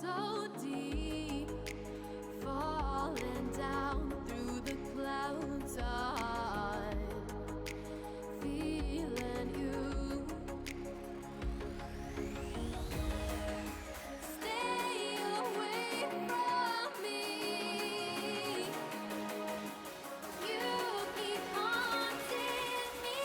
so deep, falling down through the clouds. I'm feeling you. Stay away from me. You keep haunting me.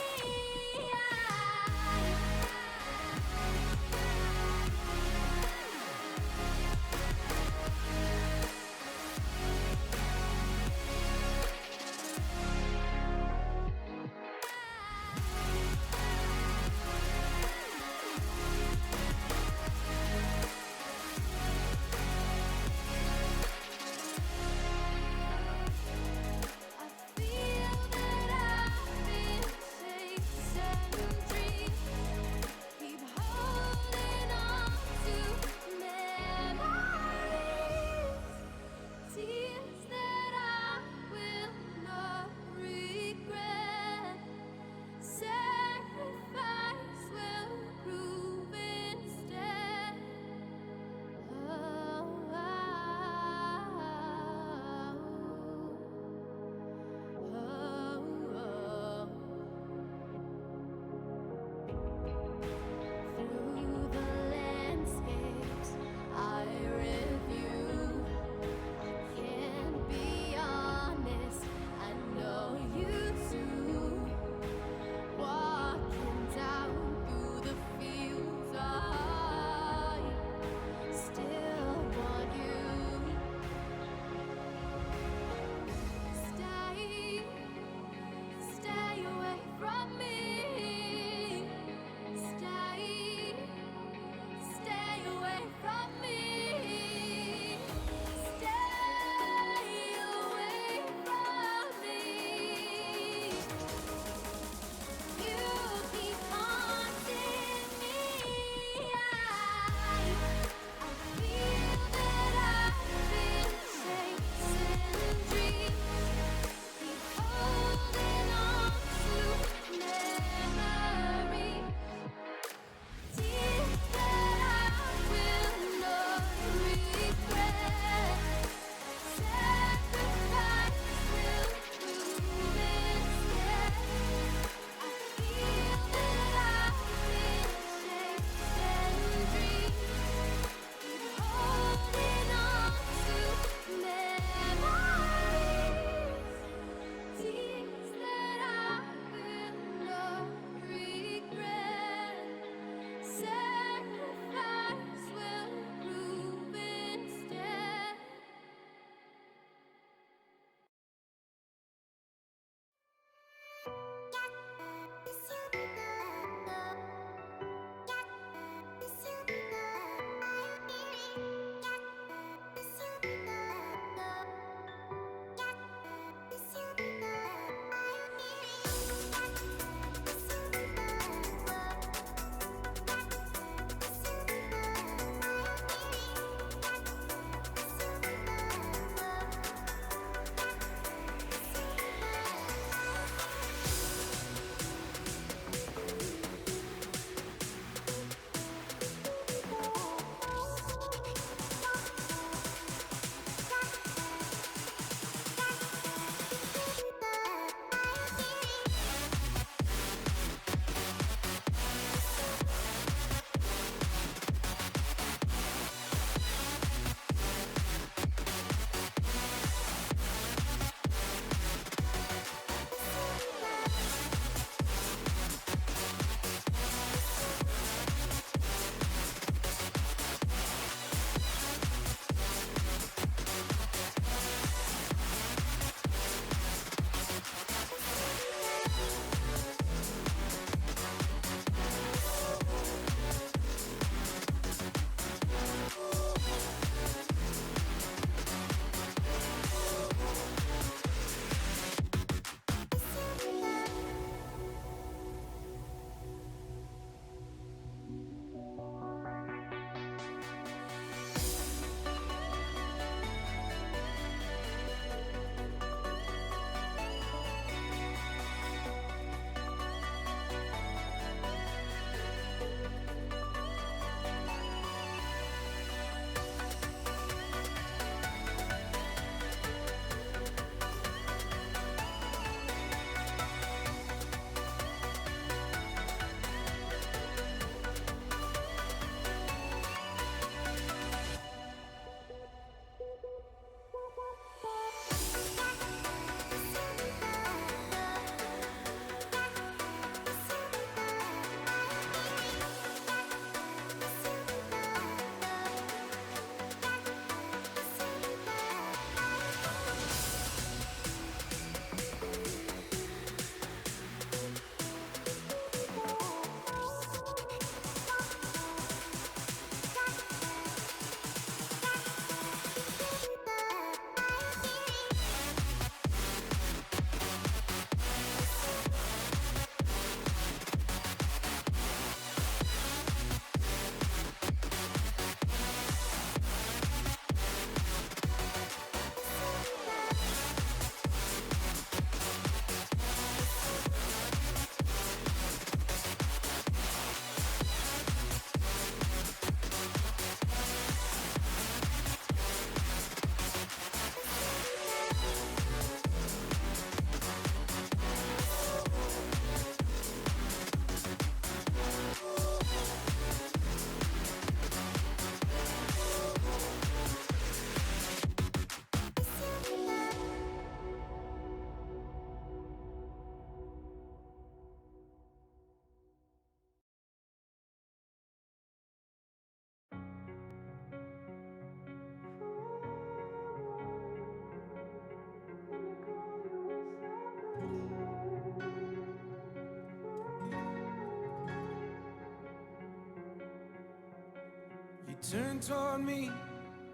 You turn toward me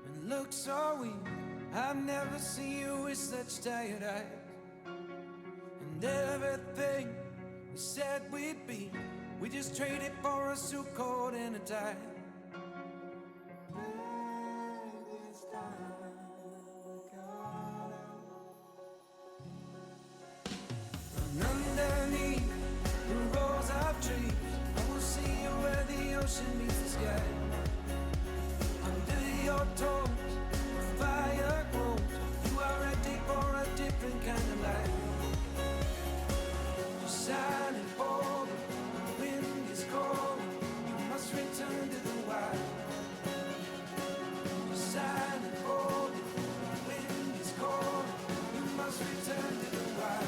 and look so weak. I've never seen you with such tired eyes. And everything we said we'd be, we just traded for a suit coat and a tie. And underneath the rows of trees, I will see you where the ocean meets the sky. Under your toes, the fire grows. You are ready for a different kind of life. You're silent, bold, the wind is cold. You must return to the wild. You're silent, bold, the wind is cold. You must return to the wild.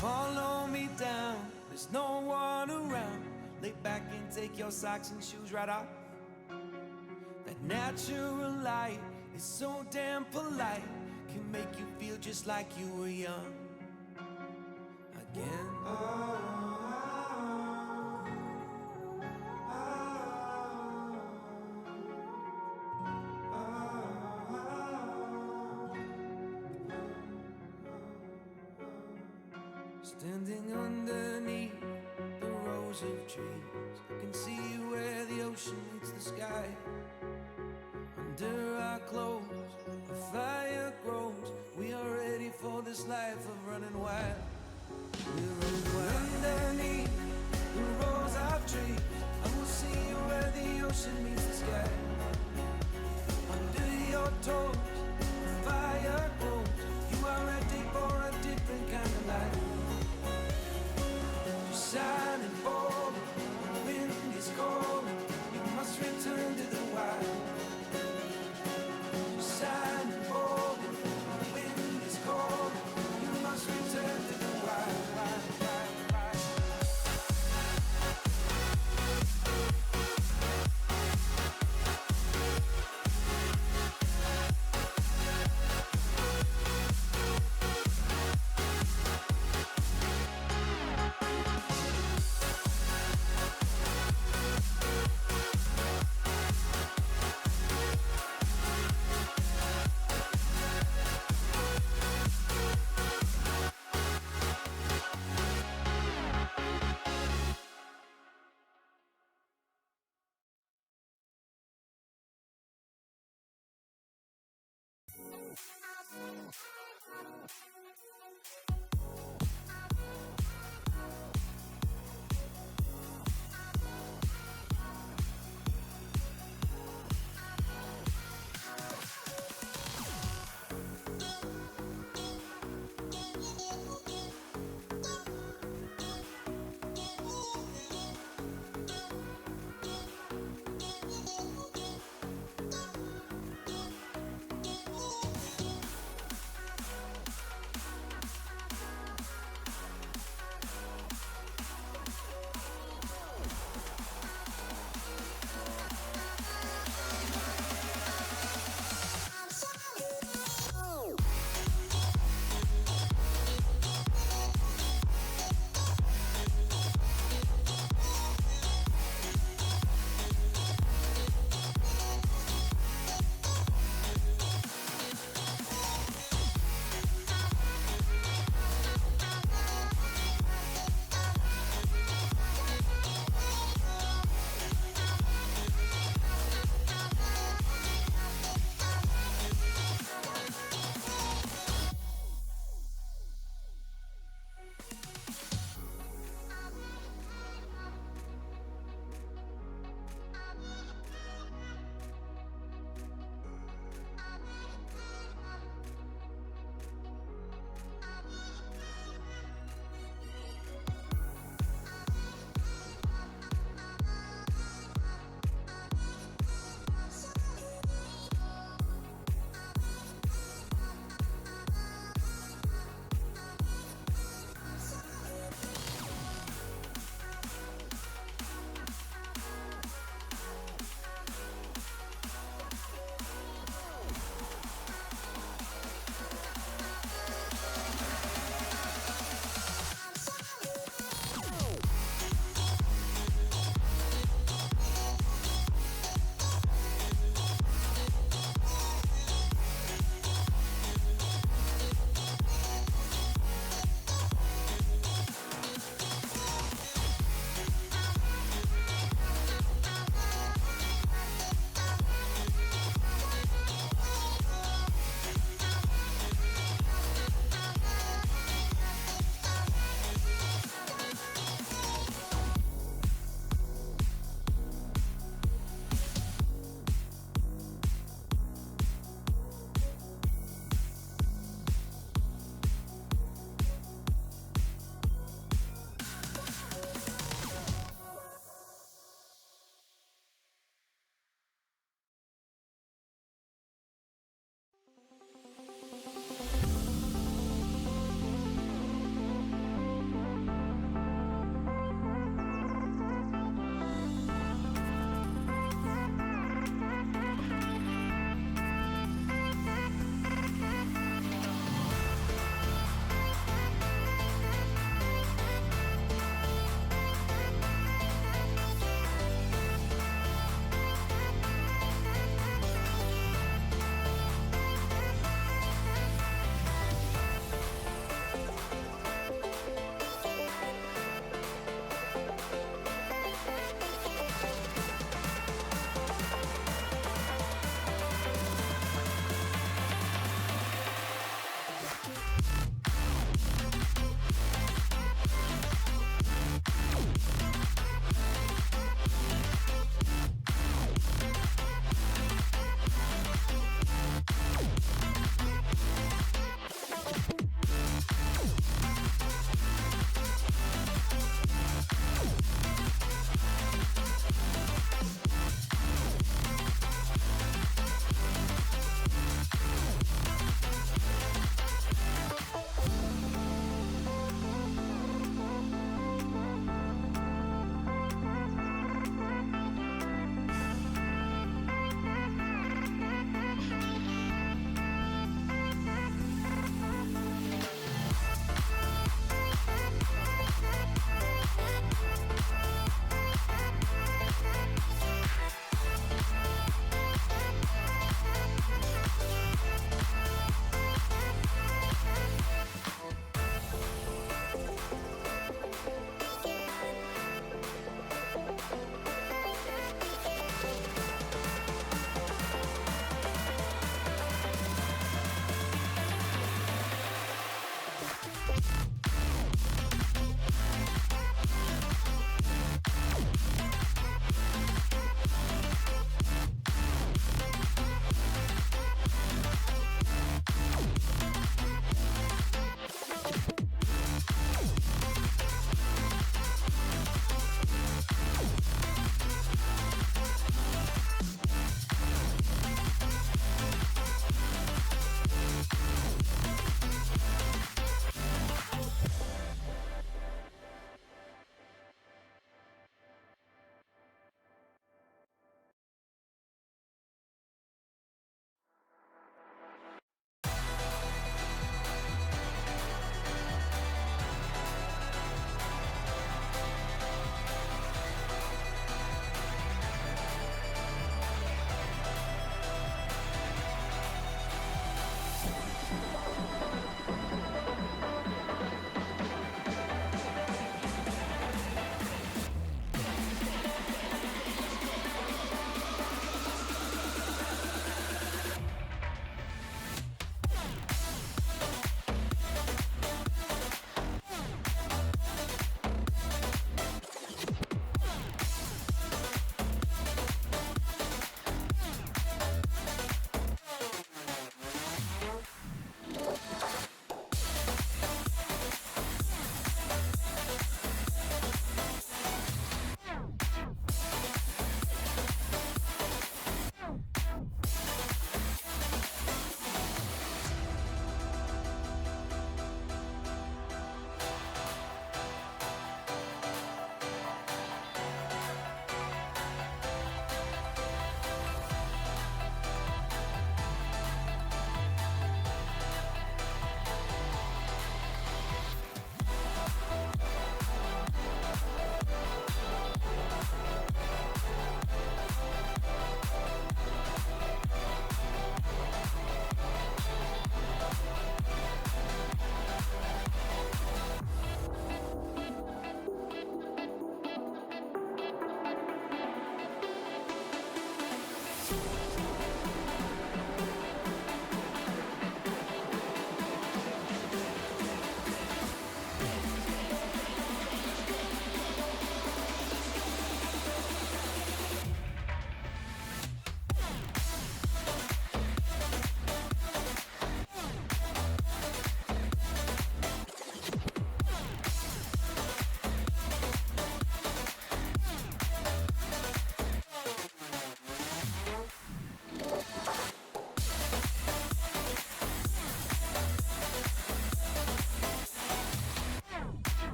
Follow me down, there's no one around. Lay back and take your socks and shoes right off. That natural light is so damn polite, can make you feel just like you were young again. Standing underneath the rows of trees, I can see where the ocean meets the sky. Under our clothes, a fire grows. We are ready for this life of running wild. We're running wild. Underneath the rows of trees, I will see you where the ocean meets the sky. Under your toes, the fire grows. You are ready for a different kind of life. Silent, bold, the wind is cold. You must return to the wild. Silent, bold, the wind is cold. You must return to the wild.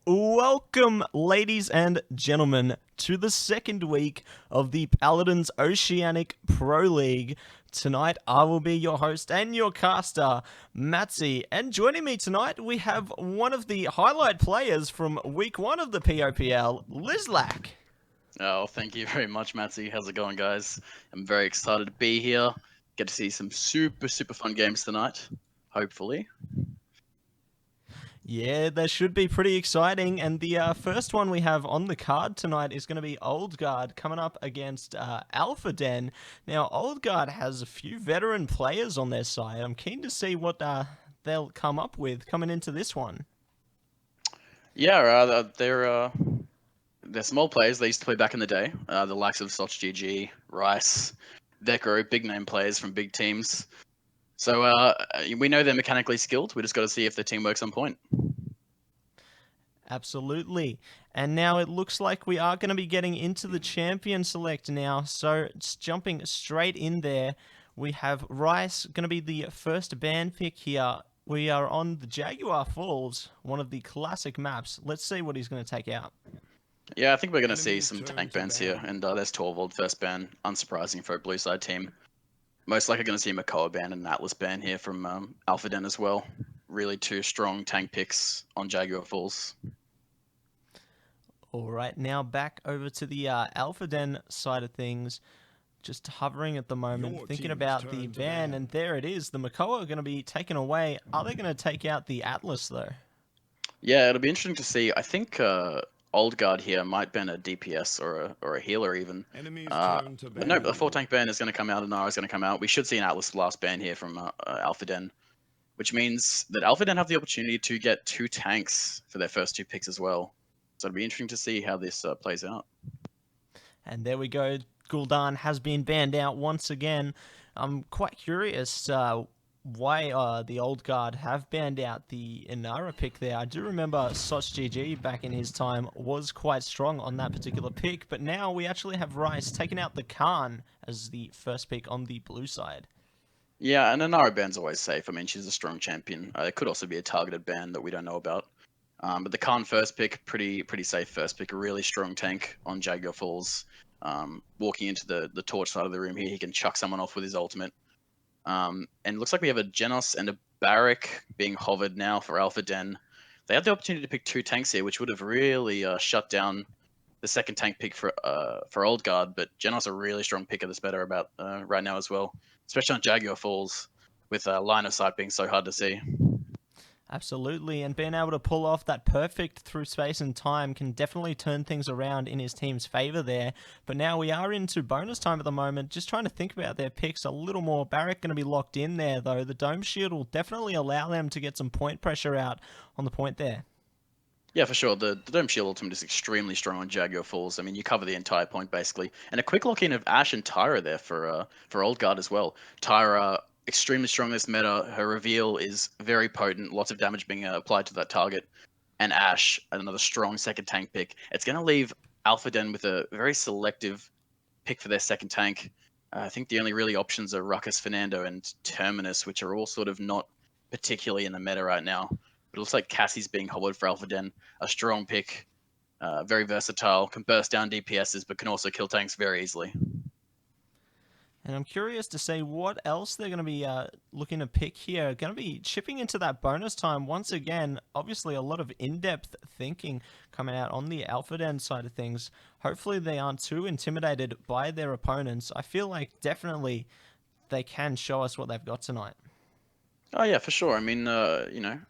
Welcome, ladies and gentlemen, to the second week of the Paladins Oceanic Pro League. Tonight, I will be your host and your caster, Matsy. And joining me tonight, we have one of the highlight players from week one of the POPL, Lizlak. Oh, thank you very much, Matsy. How's it going, guys? I'm very excited to be here. Get to see some super fun games tonight, hopefully. Yeah, that should be pretty exciting. And the first one we have on the card tonight is going to be Old Guard coming up against Alpha Den. Now, Old Guard has a few veteran players on their side. I'm keen to see what they'll come up with coming into this one. Yeah, they're small players. They used to play back in the day. The likes of Soch GG, Rice, Vecro, big name players from big teams. So we know they're mechanically skilled. We just got to see if their team works on point. Absolutely. And now it looks like we are going to be getting into the champion select now. So it's jumping straight in there. we have Rice going to be the first ban pick here. We are on the Jaguar Falls, one of the classic maps. Let's see what he's going to take out. Yeah, I think we're going to see Enemy's some turn tank to bans here, ban. and there's Torvald first ban, unsurprising for a blue side team. Most likely going to see a Makoa ban and an Atlas ban here from Alpha Den as well. Really two strong tank picks on Jaguar Falls. All right, now back over to the Alpha Den side of things. Just hovering at the moment, Your thinking team's about turn the to ban, ban. and there it is. The Makoa are going to be taken away. Are they going to take out the Atlas, though? Yeah, it'll be interesting to see. I think Old Guard here might ban a DPS or a healer even. Enemy's Uh, turn to but no, ban. the 4 tank ban is going to come out and Nara's going to come out. We should see an Atlas last ban here from Alpha Den, which means that Alpha Den have the opportunity to get 2 tanks for their first 2 picks as well. So it'll be interesting to see how this plays out. And there we go. Gul'dan has been banned out once again. I'm quite curious why the old guard have banned out the Inara pick there. I do remember Soch GG back in his time was quite strong on that particular pick, but now we actually have Rice taking out the Khan as the first pick on the blue side. Yeah, and Inara ban's always safe. I mean, she's a strong champion. It could also be a targeted ban that we don't know about. But the Khan first pick, pretty safe first pick. A really strong tank on Jaguar Falls. Walking into the torch side of the room here, he can chuck someone off with his ultimate. And it looks like we have a Genos and a Barrack being hovered now for Alpha Den. They had the opportunity to pick 2 tanks here, which would have really shut down the second tank pick for Old Guard. But Genos a really strong pick of this better about right now as well, especially on Jaguar Falls with line of sight being so hard to see. Absolutely, and being able to pull off that perfect through space and time can definitely turn things around in his team's favour there. But now we are into bonus time at the moment, just trying to think about their picks a little more. Barrack going to be locked in there, though. The Dome Shield will definitely allow them to get some point pressure out on the point there. Yeah, for sure. The Dome Shield ultimate is extremely strong on Jaguar Falls. I mean, you cover the entire point basically, and a quick lock in of Ashe and Tyra there for Old Guard as well. Tyra extremely strong in this meta. Her reveal is very potent. Lots of damage being applied to that target, and Ashe another strong second tank pick. It's going to leave Alpha Den with a very selective pick for their second tank. I think the only really options are Ruckus, Fernando, and Terminus, which are all sort of not particularly in the meta right now. But it looks like Cassie's being hovered for Alpha Den, a strong pick, very versatile, can burst down DPSs, but can also kill tanks very easily. And I'm curious to see what else they're going to be looking to pick here. Going to be chipping into that bonus time once again. Obviously, a lot of in-depth thinking coming out on the Alpha Den side of things. Hopefully, they aren't too intimidated by their opponents. I feel like definitely they can show us what they've got tonight. Oh yeah, for sure. I mean,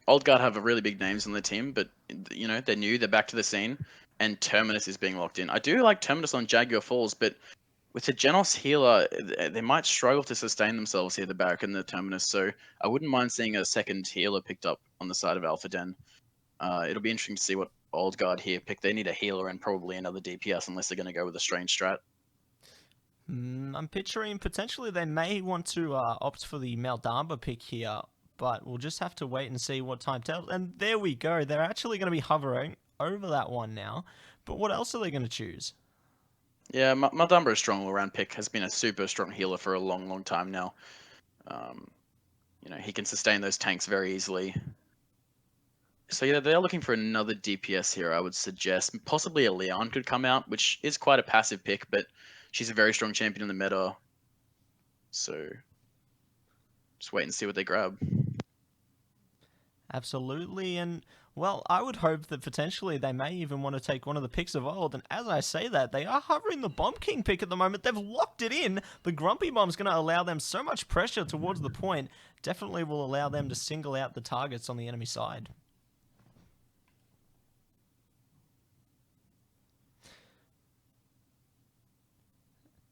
Old Guard have a really big names on the team, but they're new, they're back to the scene, and Terminus is being locked in. I do like Terminus on Jaguar Falls, but with the Genos healer, they might struggle to sustain themselves here, the Barrack and the Terminus. So I wouldn't mind seeing a second healer picked up on the side of Alpha Den. It'll be interesting to see what Old Guard here pick. They need a healer and probably another DPS unless they're going to go with a strange strat. I'm picturing potentially they may want to opt for the Maldamba pick here, but we'll just have to wait and see what time tells. And there we go. They're actually going to be hovering over that one now. But what else are they going to choose? Yeah, Maldamba, a strong all-round pick, has been a super strong healer for a long time now. He can sustain those tanks very easily. So yeah, they're looking for another DPS here, I would suggest. Possibly a Leon could come out, which is quite a passive pick, but she's a very strong champion in the meta. So just wait and see what they grab. Absolutely, and well, I would hope that potentially they may even want to take one of the picks of old. And as I say that, they are hovering the Bomb King pick at the moment. They've locked it in. The Grumpy Bomb's going to allow them so much pressure towards the point. Definitely will allow them to single out the targets on the enemy side.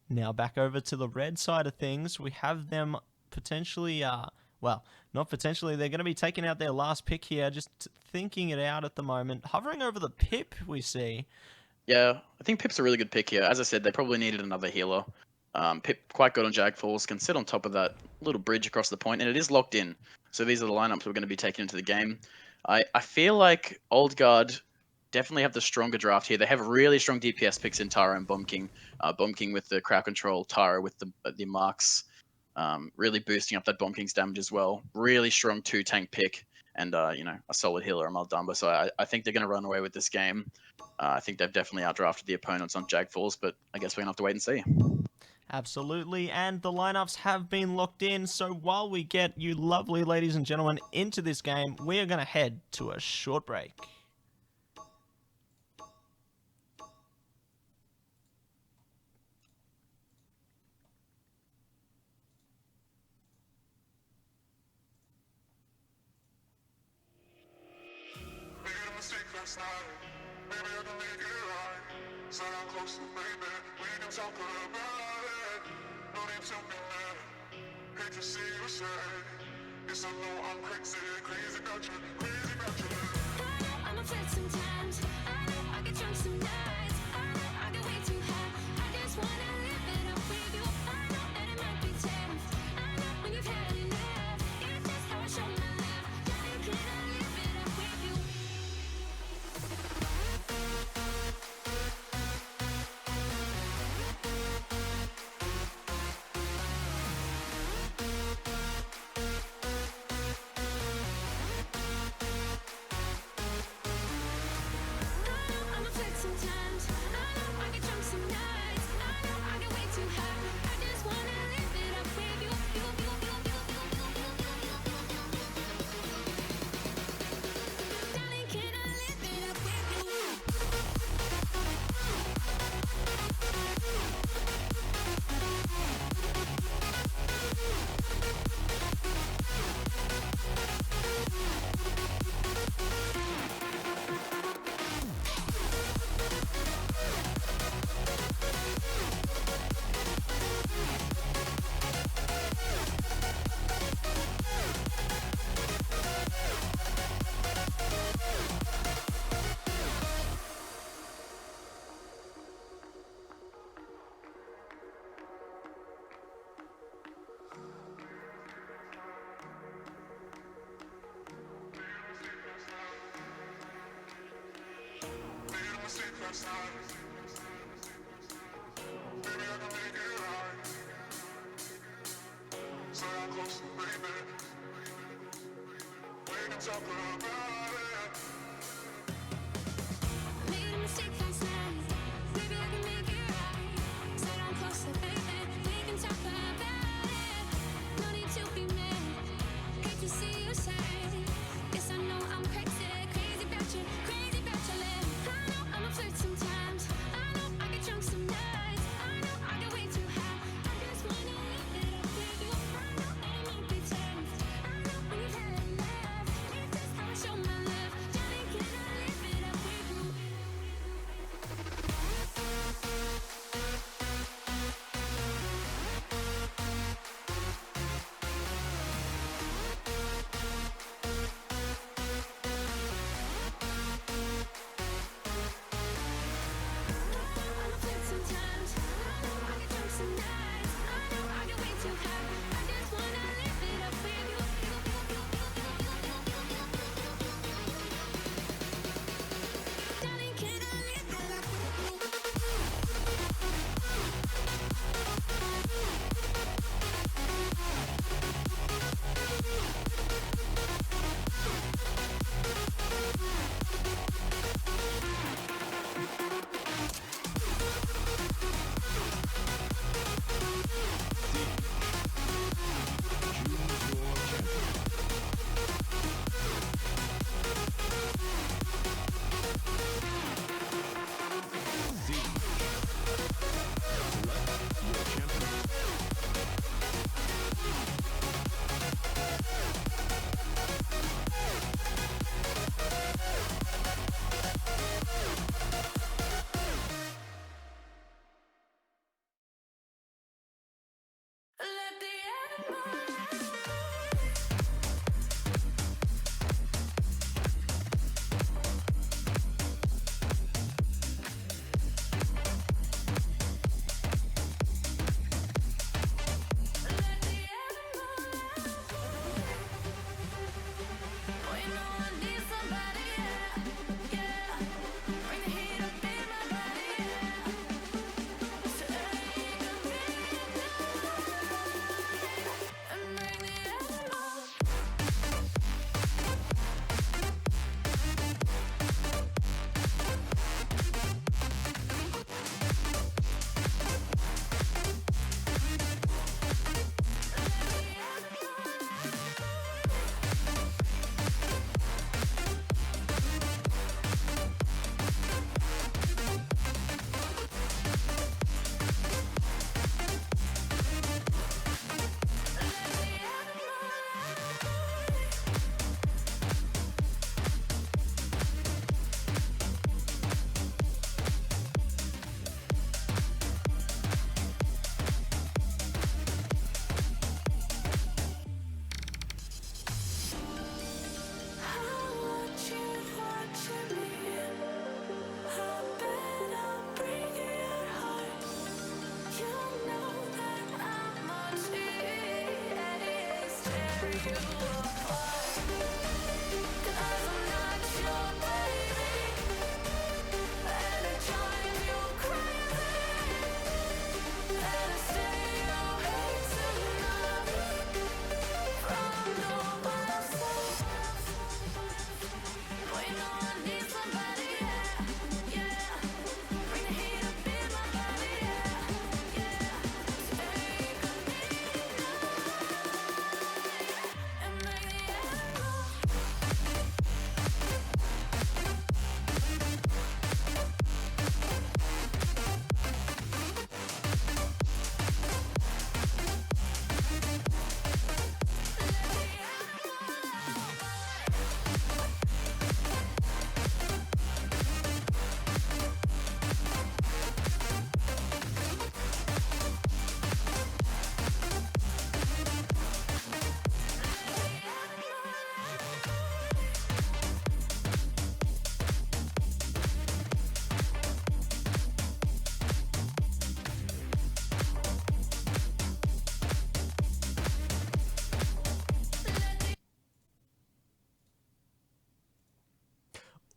Now back over to the red side of things, we have them potentially, not potentially, they're going to be taking out their last pick here, just thinking it out at the moment. Hovering over the Pip, we see. Yeah, I think Pip's a really good pick here. As I said, they probably needed another healer. Pip quite good on Jag Falls, can sit on top of that little bridge across the point, and it is locked in. So these are the lineups we're going to be taking into the game. I feel like Old Guard definitely have the stronger draft here. They have really strong DPS picks in Tara and Bomb King. Bomb King with the crowd control, Tara with the marks. really boosting up that Bomb King's damage as well. Really strong 2-tank pick, and a solid healer, Amal Dumba. So I think they're going to run away with this game. I think they've definitely outdrafted the opponents on Jagfalls, but I guess we're going to have to wait and see. Absolutely, and the lineups have been locked in, so while we get you lovely ladies and gentlemen into this game, we are going to head to a short break. I'm upset sometimes. I know I get drunk some nights. I know I get way too high. I just wanna live it up with you. I know that it might be tough. I know when you've had enough. It's just how I show my love. Darling, can I live it up with you? I'm upset sometimes. I know I get drunk some nights. I know I get way too high. I just wanna live it up with you. Darling, can I live it up with you? Made a mistake last night. Maybe I can make it right. Sit down closer, baby. We can talk about it. No need to be mad. Hate to see you sad. Guess I know I'm crazy, crazy about you, crazy about your love. I know I'm a flirt sometimes. I know I get drunk some nights. I know I get way too high. I just wanna live it up with you. I know that it might be tough. I know when you've had enough. It's just how I show my love. Darling, can I live it up with you? I'm upset sometimes. I know I get drunk some nights. I know I get way too high. I just wanna live it up with you. Darling, can I live it up with you? Let the animal let the animal boy, you know I need somebody, yeah, yeah. Bring the heat up in my body, yeah. So you can be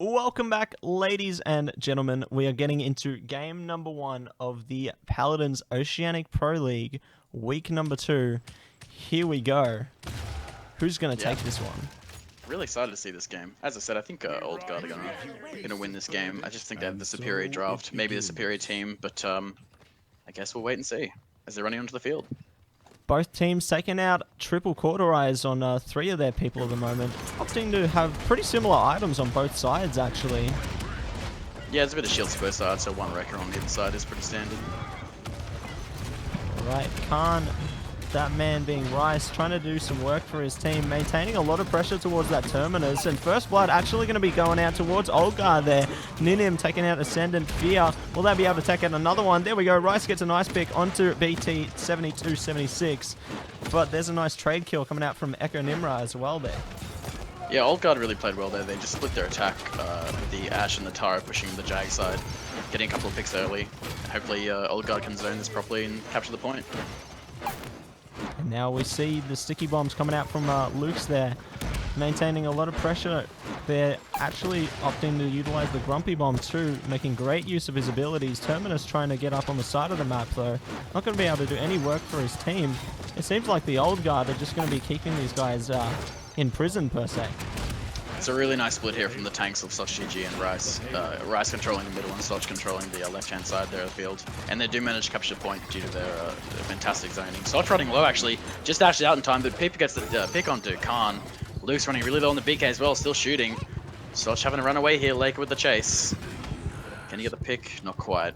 Welcome back, ladies and gentlemen. We are getting into game number 1 of the Paladins Oceanic Pro League, week number 2. Here we go. Who's going to take this one? Really excited to see this game. As I said, I think Old Guard are gonna win this game. I just think they have the superior draft, maybe the superior team, but I guess we'll wait and see as they're running onto the field. Both teams taking out triple cauterize on 3 of their people at the moment, opting to have pretty similar items on both sides, actually. Yeah, there's a bit of shields to both sides, so 1 wrecker on either side is pretty standard. Alright, Khan, that man being Rice, trying to do some work for his team, maintaining a lot of pressure towards that Terminus, and First Blood actually going to be going out towards Olgar there. Ninim taking out Ascendant Fear. Will they be able to take out another one? There we go. Rice gets a nice pick onto BT 72-76, but there's a nice trade kill coming out from Echo Nimra as well there. Yeah, Old Guard really played well there. They just split their attack with the Ash and the Tara pushing the Jag side, getting a couple of picks early. Hopefully Old Guard can zone this properly and capture the point. And now we see the sticky bombs coming out from Luke's there, maintaining a lot of pressure. They're actually opting to utilize the Grumpy Bomb too, making great use of his abilities. Terminus trying to get up on the side of the map though. Not going to be able to do any work for his team. It seems like the Old Guard are just going to be keeping these guys in prison per se. It's a really nice split here from the tanks of Soch GG and Rice. Rice controlling the middle and Soch controlling the left-hand side there of the field. And they do manage to capture the point due to their fantastic zoning. Soch running low actually, just dashed out in time, but Pip gets the pick onto Khan. Luke's running really low on the BK as well, still shooting. Soch having to run away here, Laker with the chase. Can you get the pick? Not quite.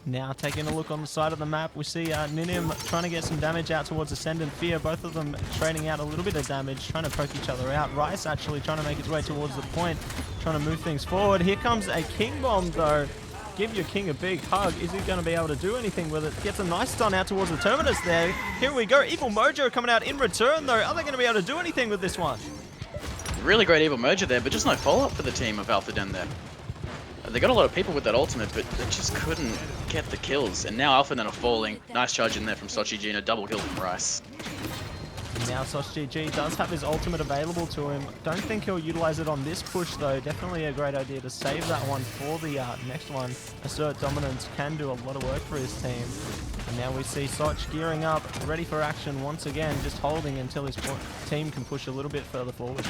Now taking a look on the side of the map, we see Ninim trying to get some damage out towards Ascendant Fear. Both of them trading out a little bit of damage, trying to poke each other out. Rice actually trying to make his way towards the point, trying to move things forward. Here comes a King Bomb though. Give your King a big hug. Is he going to be able to do anything with it? Gets a nice stun out towards the Terminus there. Here we go. Evil Mojo coming out in return though. Are they going to be able to do anything with this one? Really great Evil Mojo there, but just no follow-up for the team of Alpha Den there. They got a lot of people with that ultimate, but they just couldn't get the kills. And now Alpha Den are falling. Nice charge in there from Sochi G and a double kill from Rice. Now Soch GG does have his ultimate available to him. Don't think he'll utilize it on this push though. Definitely a great idea to save that one for the next one. Assert Dominance can do a lot of work for his team. And now we see Soch gearing up, ready for action once again, just holding until his team can push a little bit further forward.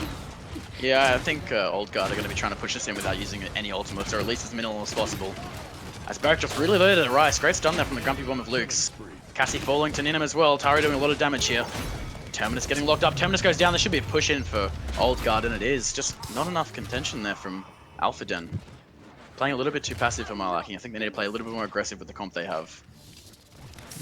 Yeah, I think Old Guard are going to be trying to push this in without using any ultimates, or at least as minimal as possible. As Barrack just really loaded at Rice. Great stun there from the Grumpy Bomb of Luke's. Cassie falling to Ninim as well. Tara doing a lot of damage here. Terminus getting locked up. Terminus goes down. There should be a push in for Old Guard, and it is. Just not enough contention there from Alpha Den. Playing a little bit too passive for my liking. I think they need to play a little bit more aggressive with the comp they have.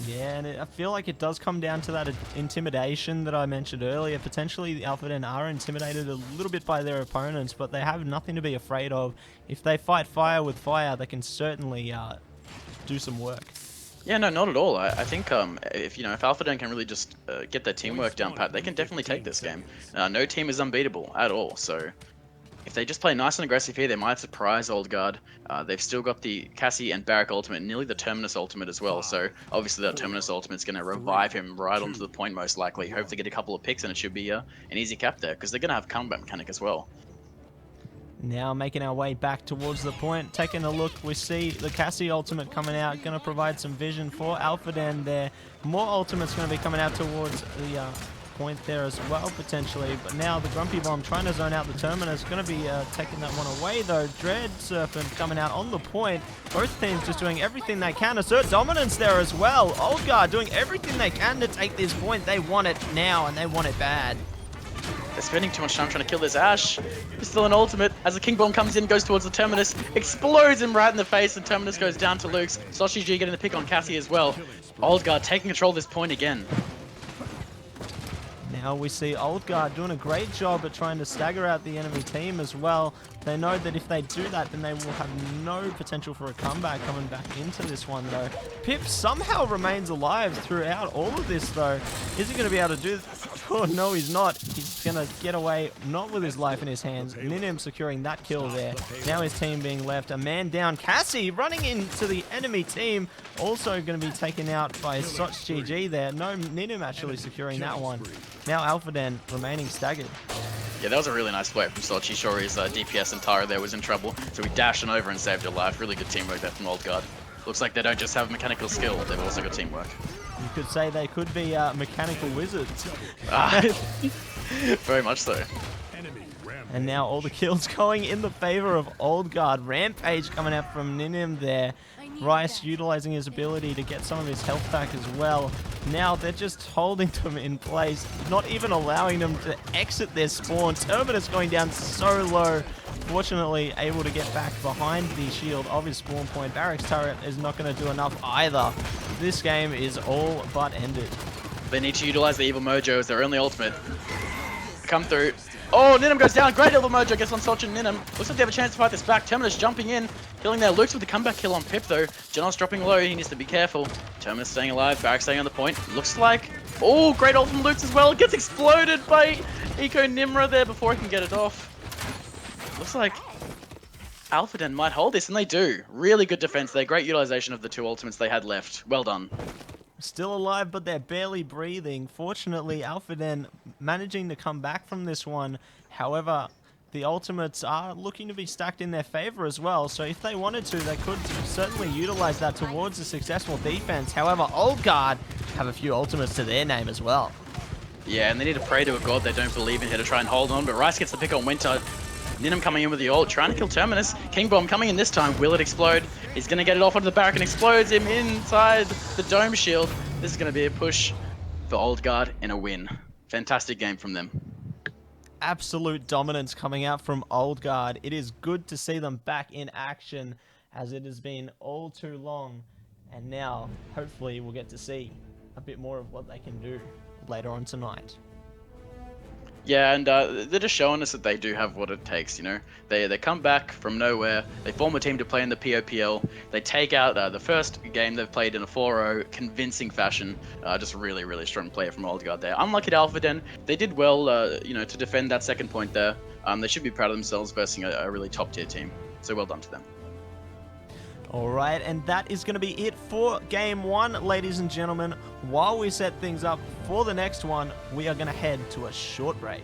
Yeah, and I feel like it does come down to that intimidation that I mentioned earlier. Potentially the Alpha Den are intimidated a little bit by their opponents, but they have nothing to be afraid of. If they fight fire with fire, they can certainly do some work. Yeah, no, not at all. I think if Alpha Den can really just get their teamwork down pat, they can definitely take this game. No team is unbeatable at all, so if they just play nice and aggressive here, they might surprise Old Guard. They've still got the Cassie and Barrack ultimate, nearly the Terminus ultimate as well. So obviously that Terminus ultimate is going to revive him right onto the point most likely. Hopefully get a couple of picks and it should be an easy cap there because they're going to have combat mechanic as well. Now making our way back towards the point, taking a look, we see the Cassie ultimate coming out, going to provide some vision for Alpha Den there. More ultimates going to be coming out towards the point there as well, potentially. But now the Grumpy Bomb trying to zone out the Terminus, going to be taking that one away though. Dread Serpent coming out on the point. Both teams just doing everything they can. Assert dominance there as well. Old Guard doing everything they can to take this point. They want it now and they want it bad. They're spending too much time trying to kill this Ash. There's still an ultimate as the King Bomb comes in, goes towards the Terminus, explodes him right in the face, and Terminus goes down to Luke's. Sausage G getting the pick on Cassie as well. Old Guard taking control of this point again. Now we see Old Guard doing a great job at trying to stagger out the enemy team as well. They know that if they do that, then they will have no potential for a comeback coming back into this one, though. Pip somehow remains alive throughout all of this, though. Is he going to be able to do this? Oh, no, he's not. He's going to get away, not with his life in his hands. Ninim securing that kill there. Now his team being left. A man down. Cassie running into the enemy team. Also going to be taken out by Soch GG there. No, Ninim actually securing that one. Now Alpha Den remaining staggered. Yeah, that was a really nice play from Sochi. Sure, his DPS and Tara there was in trouble, so he dashed on over and saved your life. Really good teamwork there from Old Guard. Looks like they don't just have mechanical skill, they've also got teamwork. You could say they could be mechanical wizards. Very much so. And now all the kills going in the favor of Old Guard. Rampage coming out from Ninim there. Rice utilizing his ability to get some of his health back as well. Now they're just holding them in place, not even allowing them to exit their spawn. Terminus going down so low. Fortunately, able to get back behind the shield of his spawn point. Barrack's turret is not going to do enough either. This game is all but ended. They need to utilize the Evil Mojo as their only ultimate. Come through. Oh, Ninim goes down. Great Evil Mojo gets on Soch and Ninim. Looks like they have a chance to fight this back. Terminus jumping in, killing their Luke's with the comeback kill on Pip though. Genos dropping low. He needs to be careful. Terminus staying alive. Barrack staying on the point. Looks like... Oh, great ult from Luke's as well. Gets exploded by Eco Nimra there before he can get it off. Looks like Alpha Den might hold this, and they do. Really good defense there. Great utilization of the two ultimates they had left. Well done. Still alive, but they're barely breathing. Fortunately, Alpha Den managing to come back from this one. However, the ultimates are looking to be stacked in their favor as well. So if they wanted to, they could certainly utilize that towards a successful defense. However, Old Guard have a few ultimates to their name as well. Yeah, and they need to pray to a god they don't believe in here to try and hold on. But Rice gets the pick on Winter. Ninim coming in with the ult, trying to kill Terminus. King Bomb coming in this time. Will it explode? He's going to get it off onto the Barrack and explodes him inside the dome shield. This is going to be a push for Old Guard and a win. Fantastic game from them. Absolute dominance coming out from Old Guard. It is good to see them back in action, as it has been all too long. And now, hopefully, we'll get to see a bit more of what they can do later on tonight. Yeah, and they're just showing us that they do have what it takes, you know. They come back from nowhere, they form a team to play in the POPL, they take out the first game they've played in a 4-0 convincing fashion. Just really, really strong player from Old Guard there. Unlucky to Alpha Den, they did well, you know, to defend that second point there. They should be proud of themselves versus a really top-tier team. So well done to them. Alright, and that is going to be it for Game 1, ladies and gentlemen. While we set things up for the next one, we are going to head to a short break.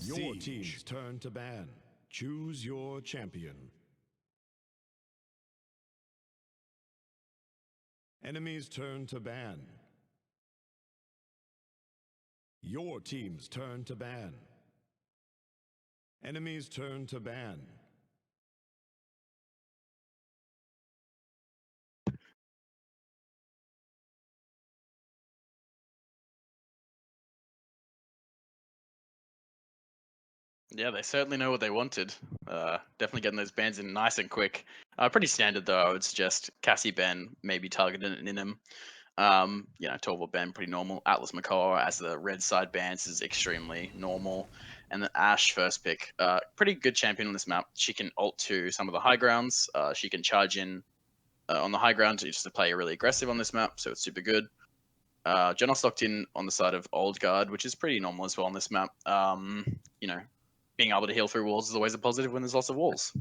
Your team's turn to ban. Choose your champion. Enemy's turn to ban. Your team's turn to ban. Enemy's turn to ban. Yeah, they certainly know what they wanted. Definitely getting those bans in nice and quick. Pretty standard though, I would suggest. Cassie ban, maybe targeted in him. 12 ban, pretty normal. Atlas Makoa as the red side bans is extremely normal. And then Ashe first pick, pretty good champion on this map. She can ult to some of the high grounds. She can charge in on the high ground just to play really aggressive on this map, so it's super good. Genos locked in on the side of Old Guard, which is pretty normal as well on this map. Being able to heal through walls is always a positive when there's lots of walls.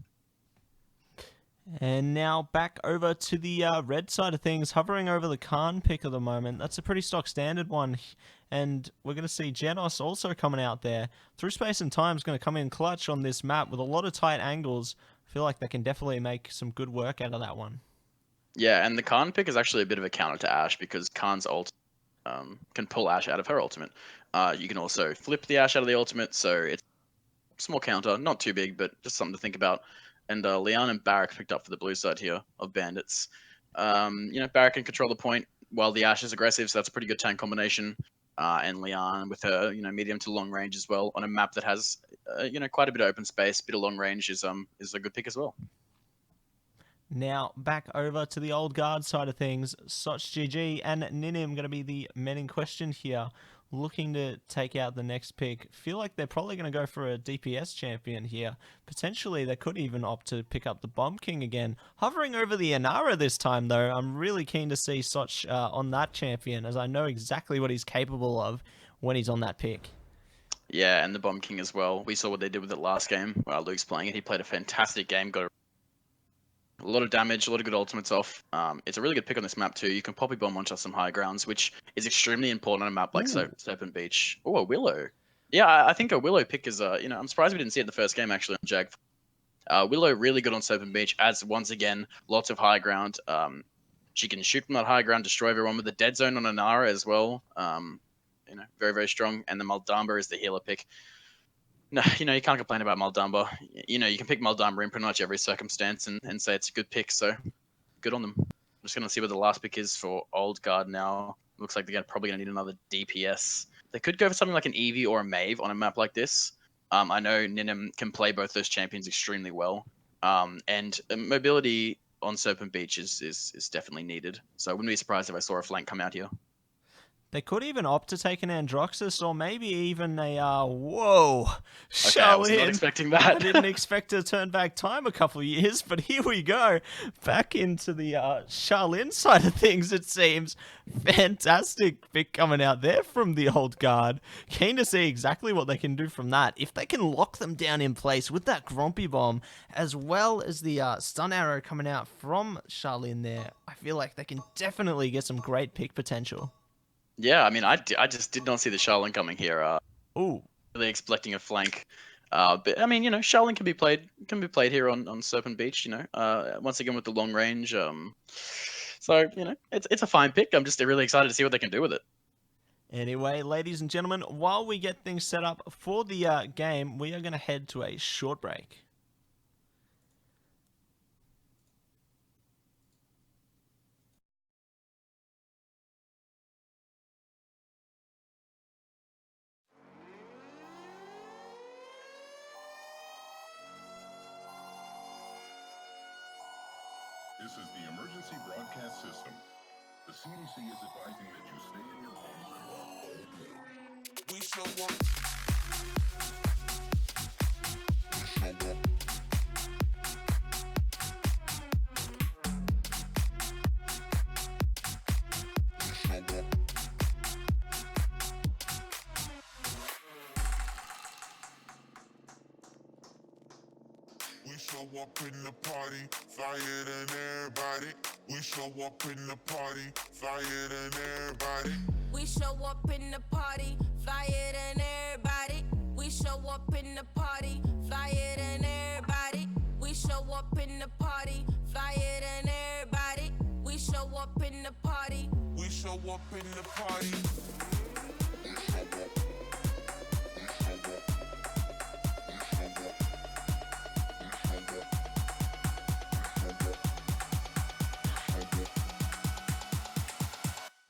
And now back over to the red side of things, hovering over the Khan pick at the moment. That's a pretty stock standard one. And we're going to see Genos also coming out there. Through Space and Time is going to come in clutch on this map with a lot of tight angles. I feel like they can definitely make some good work out of that one. Yeah, and the Khan pick is actually a bit of a counter to Ashe because Khan's ult can pull Ashe out of her ultimate. You can also flip the Ashe out of the ultimate, so it's a small counter, not too big, but just something to think about. And Leon and Barrack picked up for the blue side here of Bandits. Barrack can control the point while the Ashe is aggressive, so that's a pretty good tank combination. And Leon with her, medium to long range as well on a map that has, quite a bit of open space, bit of long range is a good pick as well. Now, back over to the Old Guard side of things. Soch GG and Ninim going to be the men in question here, looking to take out the next pick. Feel like they're probably going to go for a DPS champion here. Potentially, they could even opt to pick up the Bomb King again. Hovering over the Inara this time, though, I'm really keen to see Soch on that champion, as I know exactly what he's capable of when he's on that pick. Yeah, and the Bomb King as well. We saw what they did with it last game while Luke's playing it. He played a fantastic game, got a lot of damage, a lot of good ultimates off. It's a really good pick on this map too. You can poppy bomb onto some high grounds, which is extremely important on a map like Serpent Beach. Oh, a Willow. Yeah, I think a Willow pick is, I'm surprised we didn't see it in the first game actually on Jag. Willow really good on Serpent Beach, adds once again lots of high ground. She can shoot from that high ground, destroy everyone with the dead zone on Inara as well. Very, very strong. And the Maldamba is the healer pick. No, you can't complain about Maldamba. You can pick Maldamba in pretty much every circumstance and say it's a good pick, so good on them. I'm just going to see what the last pick is for Old Guard now. Looks like they're probably going to need another DPS. They could go for something like an Eevee or a Maeve on a map like this. I know Ninim can play both those champions extremely well. And mobility on Serpent Beach is definitely needed. So I wouldn't be surprised if I saw a flank come out here. They could even opt to take an Androxus or maybe even a, whoa, Okay, Charlene. I was not expecting that. I didn't expect to turn back time a couple of years, but here we go. Back into the Charlene side of things, it seems. Fantastic pick coming out there from the Old Guard. Keen to see exactly what they can do from that. If they can lock them down in place with that Grompy Bomb, as well as the stun arrow coming out from Charlene there, I feel like they can definitely get some great pick potential. Yeah, I mean, I just did not see the Charlene coming here. Ooh. Really expecting a flank. But I mean, Charlene can be played here on Serpent Beach, once again with the long range. So, it's a fine pick. I'm just really excited to see what they can do with it. Anyway, ladies and gentlemen, while we get things set up for the game, we are going to head to a short break. This is the emergency broadcast system. The CDC is advising that you stay in your homes. We show up. We show up in the party, flyer than everybody. We show up in the party, flyer than everybody. We show up in the party, flyer than everybody. We show up in the party, flyer than everybody. We show up in the party, flyer than everybody. We show up in the party. We show up in the party.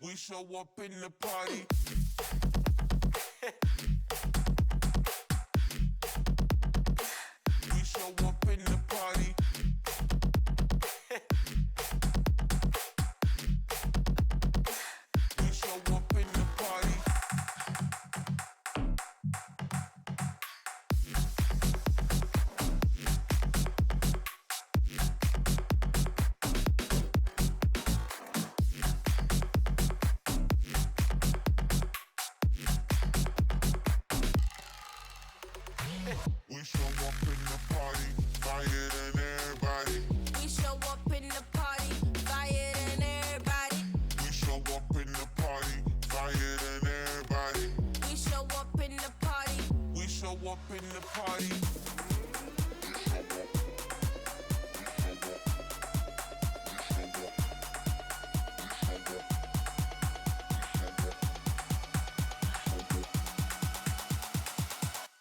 We show up in the party. We show up in the party. We show up in the party. We show up in the party, fire than everybody. We show up in the party, flyer than everybody. We show up in the party, fire than everybody. We show up in the party. We show up in the party.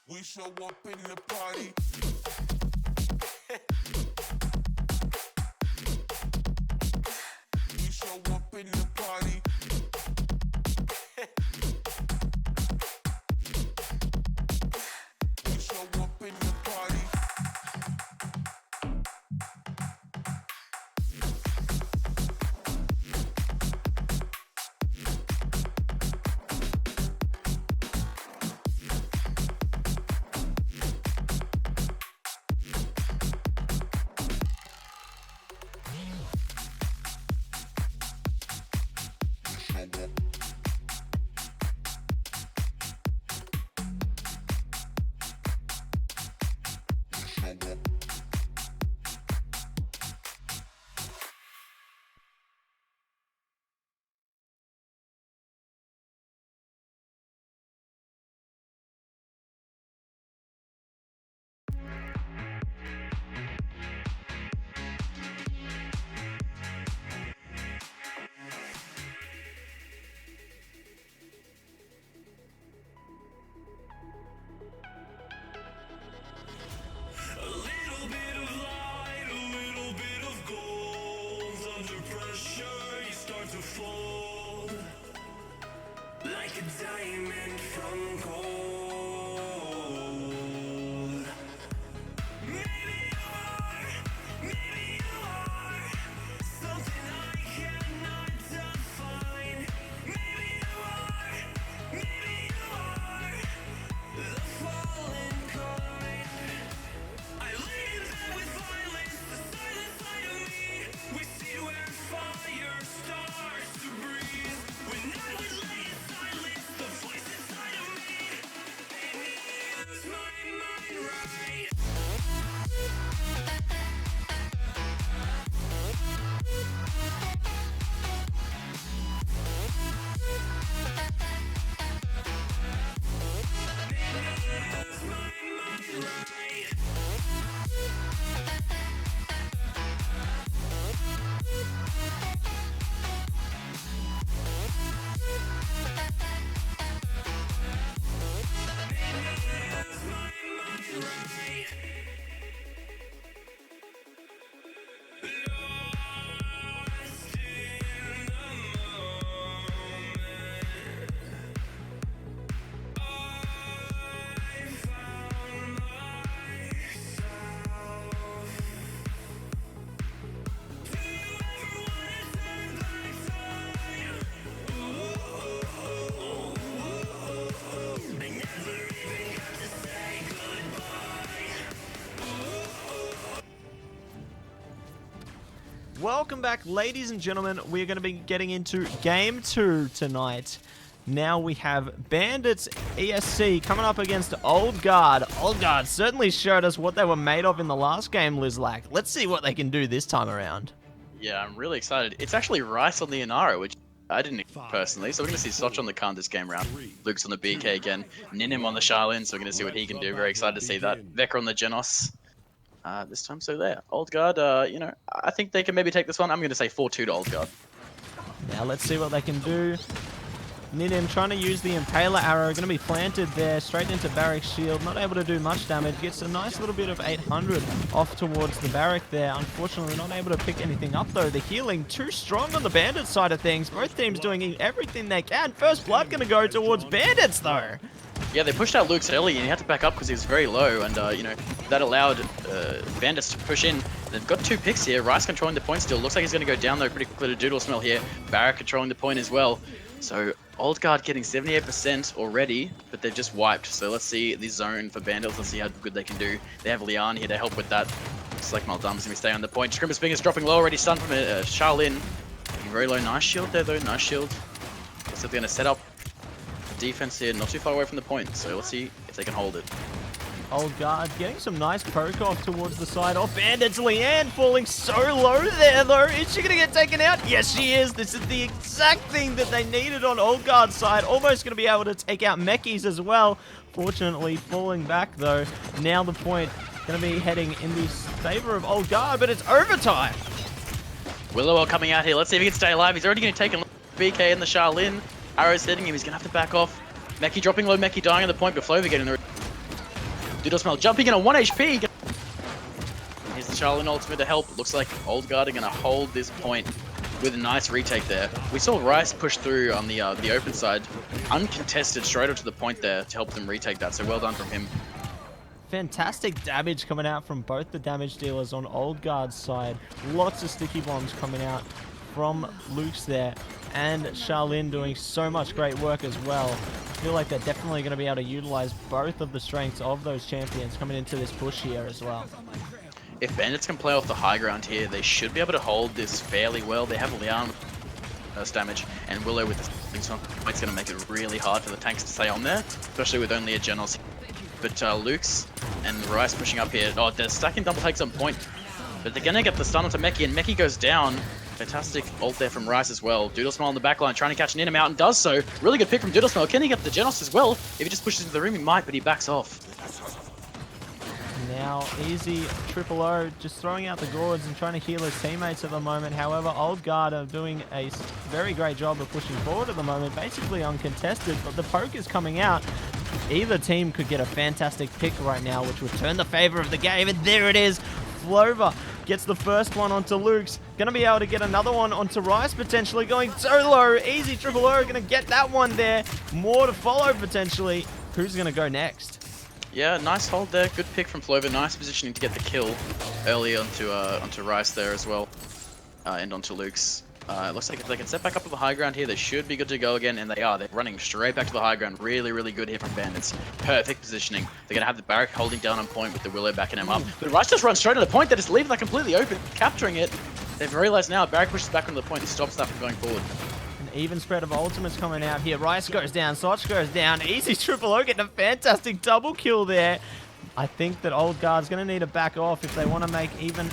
We show up in the party. We show up in the party. We show up in the party. A little bit of light, a little bit of gold. Under pressure, you start to fold like a diamond from gold. Maybe you are something I cannot define. Maybe you are the fallen kind. I lead in bed with violence, the silent side of me. We see where fire starts to breathe. When I would lay in silence, the voice inside of me made me use my mind right. Use my mind right. Use my mind right. Lost in the moment, I found myself. Do you ever wanna turn back time? I never even got to say goodbye. Welcome back, ladies and gentlemen. We're going to be getting into Game 2 tonight. Now we have Bandits ESC coming up against Old Guard. Old Guard certainly showed us what they were made of in the last game, Lizlac. Let's see what they can do this time around. Yeah, I'm really excited. It's actually Rice on the Inara, which I didn't personally, so we're going to see Soch on the Khan this game round. Luke's on the BK again. Ninim on the Charlene, so we're going to see what he can do. Very excited to see that. Vector on the Genos. This time, so there. Old Guard, you know, I think they can maybe take this one. I'm going to say 4-2 to Old Guard. Now let's see what they can do. Ninim trying to use the Impaler arrow, going to be planted there, straight into Barrack's shield, not able to do much damage, gets a nice little bit of 800 off towards the Barrack there. Unfortunately not able to pick anything up though. The healing too strong on the Bandit side of things. Both teams doing everything they can. First blood going to go towards Bandits though. Yeah, they pushed out Luke's early and he had to back up because he was very low, and you know, that allowed Bandits to push in. They've got 2 picks here. Rice controlling the point still. Looks like he's going to go down though pretty quickly to Doodle Smell here. Barrack controlling the point as well. So Old Guard getting 78% already, but they've just wiped. So let's see the zone for Bandits. Let's see how good they can do. They have Lian here to help with that. Looks like Maldum's going to stay on the point. Scrimmer's Bing is dropping low already, stunned from Charlin. Very low. Nice shield there though. Nice shield. Looks like they're going to set up defense here, not too far away from the point. So let's see if they can hold it. Old Guard getting some nice poke off towards the side of Bandits. Leanne falling so low there though. Is she going to get taken out? Yes, she is. This is the exact thing that they needed on Old Guard's side. Almost going to be able to take out Mekis as well. Fortunately, falling back though. Now the point going to be heading in the favor of Old Guard, but it's overtime. Willowell coming out here. Let's see if he can stay alive. He's already going to take a BK in the Charlin. Arrow's hitting him. He's going to have to back off. Meki dropping low. Meki dying on the point, but Flover getting the... Doodle Smell jumping in on 1 HP. Here's the Charlene ultimate to help. Looks like Old Guard are going to hold this point with a nice retake there. We saw Rice push through on the open side, uncontested straight up to the point there to help them retake that. So well done from him. Fantastic damage coming out from both the damage dealers on Old Guard's side. Lots of sticky bombs coming out from Luke's there. And Charlene doing so much great work as well. I feel like they're definitely going to be able to utilize both of the strengths of those champions coming into this push here as well. If Bandits can play off the high ground here, they should be able to hold this fairly well. They have Lian with damage and Willow with the things on. It's going to make it really hard for the tanks to stay on there, especially with only a Genos. But Luke's and Rice pushing up here. Oh, they're stacking double takes on point. But they're going to get the stun onto Meki, and Meki goes down. Fantastic ult there from Rice as well. Doodlesmell on the back line trying to catch Ninim out and does so. Really good pick from Doodlesmell. Can he get the Genos as well? If he just pushes into the room, he might, but he backs off. Now, easy triple O, just throwing out the gourds and trying to heal his teammates at the moment. However, Old Guard are doing a very great job of pushing forward at the moment, basically uncontested, but the poke is coming out. Either team could get a fantastic pick right now, which would turn the favor of the game, and there it is. Flover gets the first one onto Luke's. Going to be able to get another one onto Rice, potentially going so low. Easy triple O, going to get that one there. More to follow, potentially. Who's going to go next? Yeah, nice hold there. Good pick from Flover. Nice positioning to get the kill early onto Rice there as well. And onto Luke's. It looks like if they can set back up to the high ground here, they should be good to go again, and they are. They're running straight back to the high ground. Really, really good here from Bandits. Perfect positioning. They're going to have the Barrack holding down on point with the Willow backing him up. But Rice just runs straight to the point. They just leave that completely open, capturing it. They've realized now Barrack pushes back onto the point. He stops that from going forward. An even spread of ultimates coming out here. Rice goes down, Soch goes down. Easy triple O getting a fantastic double kill there. I think that Old Guard's going to need to back off if they want to make even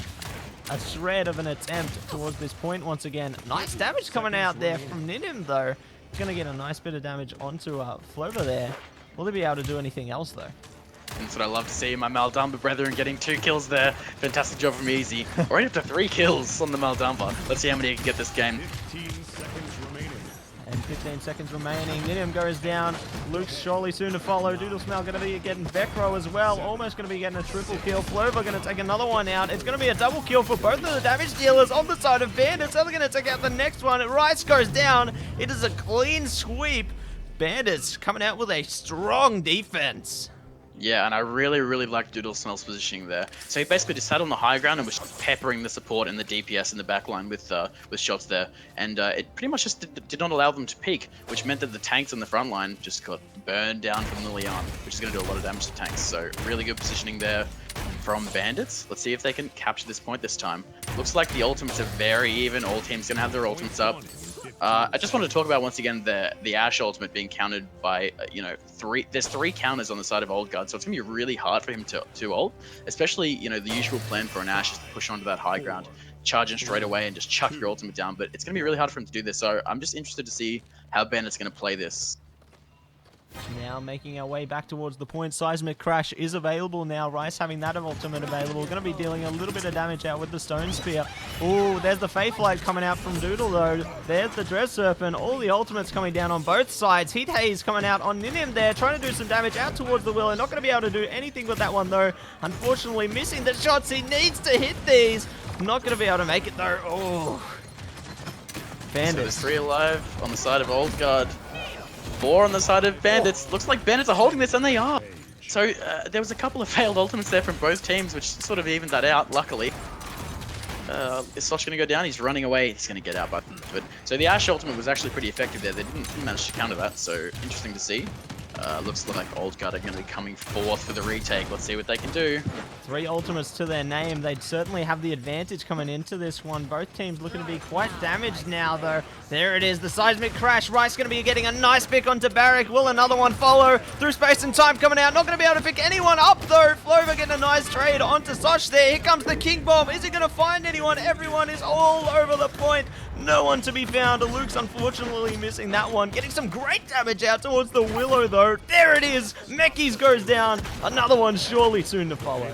a shred of an attempt towards this point once again. Nice damage coming out there from Ninim though. He's going to get a nice bit of damage onto Flover there. Will they be able to do anything else though? That's what I love to see. My Maldumba brethren getting 2 kills there. Fantastic job from Easy. Already up to 3 kills on the Maldumba. Let's see how many he can get this game. 15 seconds remaining. And 15 seconds remaining. Ninim goes down. Luke's surely soon to follow. Doodlesmell going to be getting Vecro as well. Almost going to be getting a triple kill. Flover going to take another one out. It's going to be a double kill for both of the damage dealers on the side of Bandits. They're going to take out the next one. Rice goes down. It is a clean sweep. Bandits coming out with a strong defense. Yeah, and I really, really liked Doodlesmell's positioning there. So he basically just sat on the high ground and was peppering the support and the DPS in the backline with shots there. And it pretty much just did not allow them to peek, which meant that the tanks on the front line just got burned down from the Leon, which is going to do a lot of damage to tanks. So really good positioning there from Bandits. Let's see if they can capture this point this time. Looks like the ultimates are very even. All teams going to have their ultimates up. I just wanted to talk about once again the Ashe ultimate being countered by there's 3 counters on the side of Old Guard, so it's gonna be really hard for him to ult, especially the usual plan for an Ashe is to push onto that high ground. charge in straight away and just chuck your ultimate down, but it's going to be really hard for him to do this. So I'm just interested to see how Bandit's going to play this. Now making our way back towards the point. Seismic Crash is available now. Rice having that ultimate available. Going to be dealing a little bit of damage out with the Stone Spear. Ooh, there's the Faith Light coming out from Doodle though. There's the Dress Serpent. All the ultimates coming down on both sides. Heat Haze coming out on Ninim there, trying to do some damage out towards the Willow. Not going to be able to do anything with that one though. Unfortunately missing the shots. He needs to hit these. Not going to be able to make it though. Oh. Bandits. So there's 3 alive on the side of Old Guard. 4 on the side of Bandits. Looks like Bandits are holding this, and they are. So there was a couple of failed ultimates there from both teams, which sort of evened that out, luckily. Is Soch going to go down? He's running away. He's going to get out. But so the Ashe ultimate was actually pretty effective there. They didn't manage to counter that, so interesting to see. Looks like Old Guard are going to be coming forth for the retake. Let's see what they can do. 3 ultimates to their name. They'd certainly have the advantage coming into this one. Both teams looking to be quite damaged now, though. There it is, the Seismic Crash. Rice going to be getting a nice pick onto Barrack. Will another one follow? Through space and time coming out. Not going to be able to pick anyone up, though. Flover getting a nice trade onto Soch there. Here comes the King Bomb. Is he going to find anyone? Everyone is all over the point. No one to be found. Luke's unfortunately missing that one. Getting some great damage out towards the Willow, though. There it is. Mekis goes down. Another one surely soon to follow.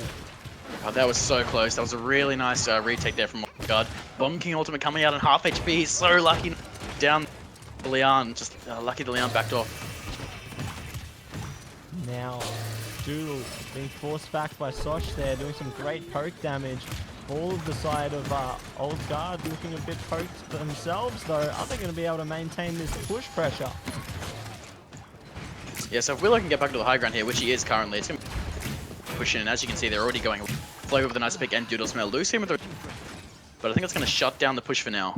Oh, that was so close. That was a really nice retake there from Old Guard. Bomb King ultimate coming out on half HP. He's so lucky. Down Leon. Just lucky the Leon backed off. Now, Doodle being forced back by Soch there, doing some great poke damage. All of the side of Old Guard looking a bit poked themselves, though. Are they going to be able to maintain this push pressure? Yeah, so if Willow can get back to the high ground here, which he is currently, it's going to push in, and as you can see, they're already going Flow with a nice pick and Doodle Smell. Lose him with a... But I think it's going to shut down the push for now.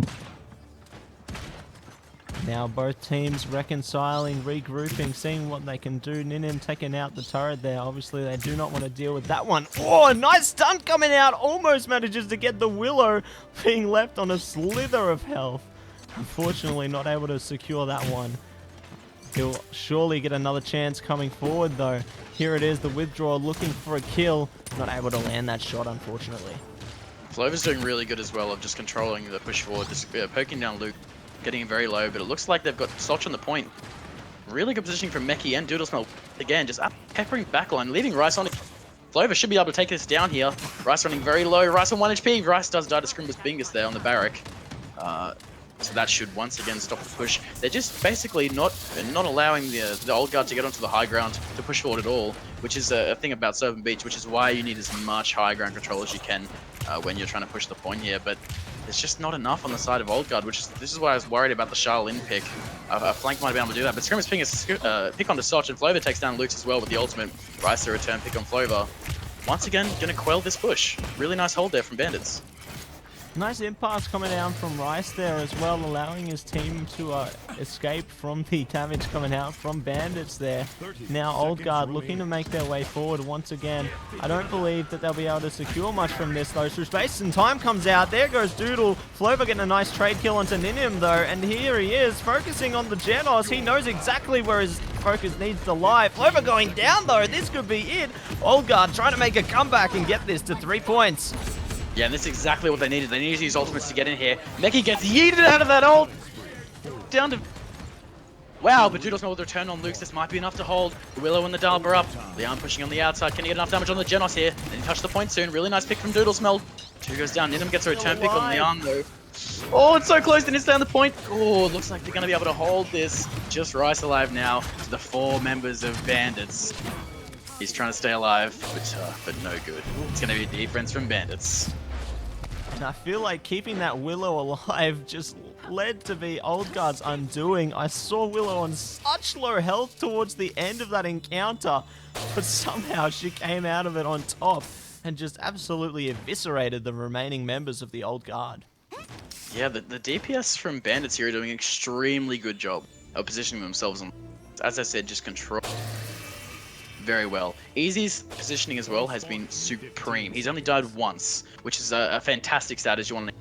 Now both teams reconciling, regrouping, seeing what they can do. Ninim taking out the turret there. Obviously they do not want to deal with that one. Oh, a nice stunt coming out. Almost manages to get the Willow, being left on a slither of health. Unfortunately not able to secure that one. He'll surely get another chance coming forward though. Here it is, the withdraw looking for a kill. Not able to land that shot, unfortunately. Flover's doing really good as well of just controlling the push forward, just poking down Luke, getting him very low, but it looks like they've got Soch on the point. Really good positioning from Meki and Doodle Smell. Again, just up peppering backline, leaving Rice on it. Flover should be able to take this down here. Rice running very low, Rice on 1 HP. Rice does die to Scrimba's Bingus there on the Barrack. So that should once again stop the push. They're just basically not allowing the Old Guard to get onto the high ground to push forward at all, which is a thing about Serpent Beach, which is why you need as much high ground control as you can when you're trying to push the point here. But there's just not enough on the side of Old Guard, this is why I was worried about the Charlene pick. A flank might have been able to do that, but Scrimba's pick onto Soch, and Flover takes down Luke's as well with the ultimate. Rice a return pick on Flover. Once again, gonna quell this push. Really nice hold there from Bandits. Nice impasse coming down from Rice there as well, allowing his team to escape from the damage coming out from Bandits there. Now Old Guard looking to make their way forward once again. I don't believe that they'll be able to secure much from this though. Through space and time comes out. There goes Doodle. Flover getting a nice trade kill onto Ninim though. And here he is focusing on the Genos. He knows exactly where his focus needs to lie. Flover going down though. This could be it. Old Guard trying to make a comeback and get this to 3 points. Yeah, and this is exactly what they needed. They needed to use ultimates to get in here. Meki gets yeeted out of that ult. Down to... Wow, but Doodle Smell with the return on Luke's. This might be enough to hold. Willow and the Dalber up. Leon pushing on the outside. Can he get enough damage on the Genos here? Then he touched the point soon. Really nice pick from Doodle Smell. 2 goes down. Ninim gets a return pick on Leon though. Oh, it's so close. Then it's down the point. Oh, it looks like they're going to be able to hold this. Just Rice alive now to the 4 members of Bandits. He's trying to stay alive, but no good. It's going to be defense from Bandits. And I feel like keeping that Willow alive just led to be Old Guard's undoing. I saw Willow on such low health towards the end of that encounter, but somehow she came out of it on top and just absolutely eviscerated the remaining members of the Old Guard. Yeah, the DPS from Bandits here are doing an extremely good job of positioning themselves on, as I said, just control very well. Easy's positioning as well has been supreme. He's only died once, which is a fantastic stat as you want to,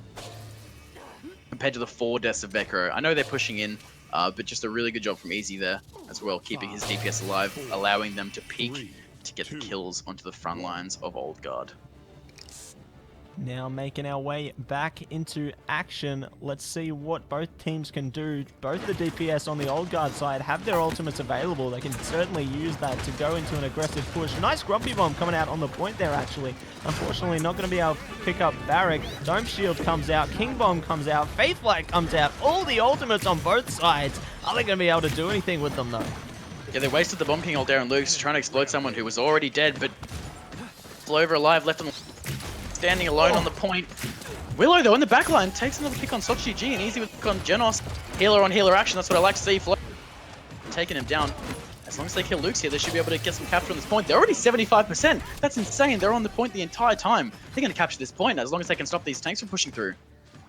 compared to the 4 deaths of Bekro. I know they're pushing in, but just a really good job from Easy there as well, keeping his DPS alive, allowing them to peek to get the kills onto the front lines of Old Guard. Now making our way back into action. Let's see what both teams can do. Both the DPS on the old guard side have their ultimates available. They can certainly use that to go into an aggressive push. Nice Grumpy Bomb coming out on the point there, actually. Unfortunately, not going to be able to pick up Barrack. Dome Shield comes out. King Bomb comes out. Faith Light comes out. All the ultimates on both sides. Are they going to be able to do anything with them, though? Yeah, they wasted the Bomb King ult there on Luke's trying to exploit someone who was already dead, but Flover alive, left on standing alone on the point. Willow, though, in the backline, takes another pick on SochGG, and easy with pick on Genos. Healer on healer action, that's what I like to see. Flover taking him down. As long as they kill Luke's here, they should be able to get some capture on this point. They're already 75%. That's insane. They're on the point the entire time. They're going to capture this point as long as they can stop these tanks from pushing through.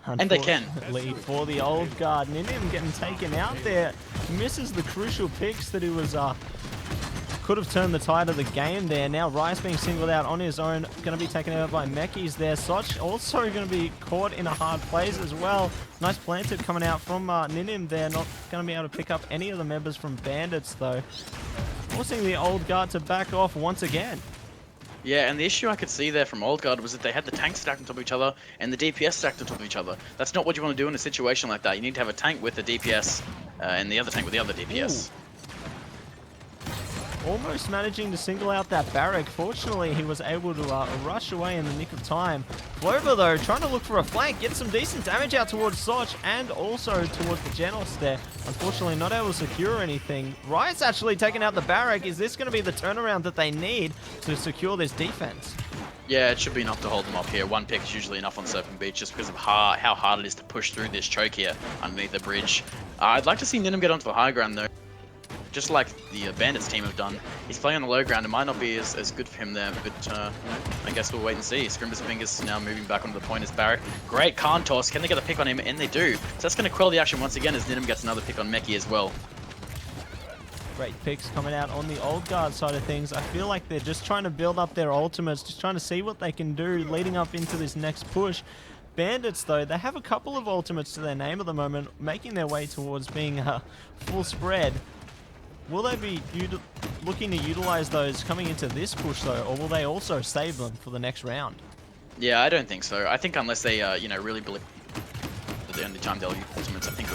And they can. Unfortunately for the old guard, Ninim getting taken out there. Misses the crucial picks that he was could have turned the tide of the game there. Now Rice being singled out on his own, going to be taken over by Mekis there. Soch also going to be caught in a hard place as well. Nice planted coming out from Ninim there. Not going to be able to pick up any of the members from Bandits though. Forcing the old guard to back off once again. Yeah, and the issue I could see there from Old Guard was that they had the tanks stacked on top of each other and the DPS stacked on top of each other. That's not what you want to do in a situation like that. You need to have a tank with the DPS and the other tank with the other DPS. Ooh. Almost managing to single out that Barrack. Fortunately, he was able to rush away in the nick of time. Clover, though, trying to look for a flank, get some decent damage out towards Soch and also towards the Genos there. Unfortunately, not able to secure anything. Riot's actually taking out the Barrack. Is this going to be the turnaround that they need to secure this defense? Yeah, it should be enough to hold them up here. One pick is usually enough on Serpent Beach just because of how hard it is to push through this choke here underneath the bridge. I'd like to see Ninim get onto the high ground, though. Just like the Bandits team have done. He's playing on the low ground. It might not be as good for him there, but I guess we'll wait and see. Scrimber's Fingers now moving back onto the point as Barrack. Great Khan toss. Can they get a pick on him? And they do. So that's going to quell the action once again as Ninim gets another pick on Meki as well. Great picks coming out on the old guard side of things. I feel like they're just trying to build up their ultimates, just trying to see what they can do leading up into this next push. Bandits, though, they have a couple of ultimates to their name at the moment, making their way towards being a full spread. Will they be looking to utilize those coming into this push, though, or will they also save them for the next round? Yeah, I don't think so. I think unless they, really believe that the only time they'll use ultimates, I think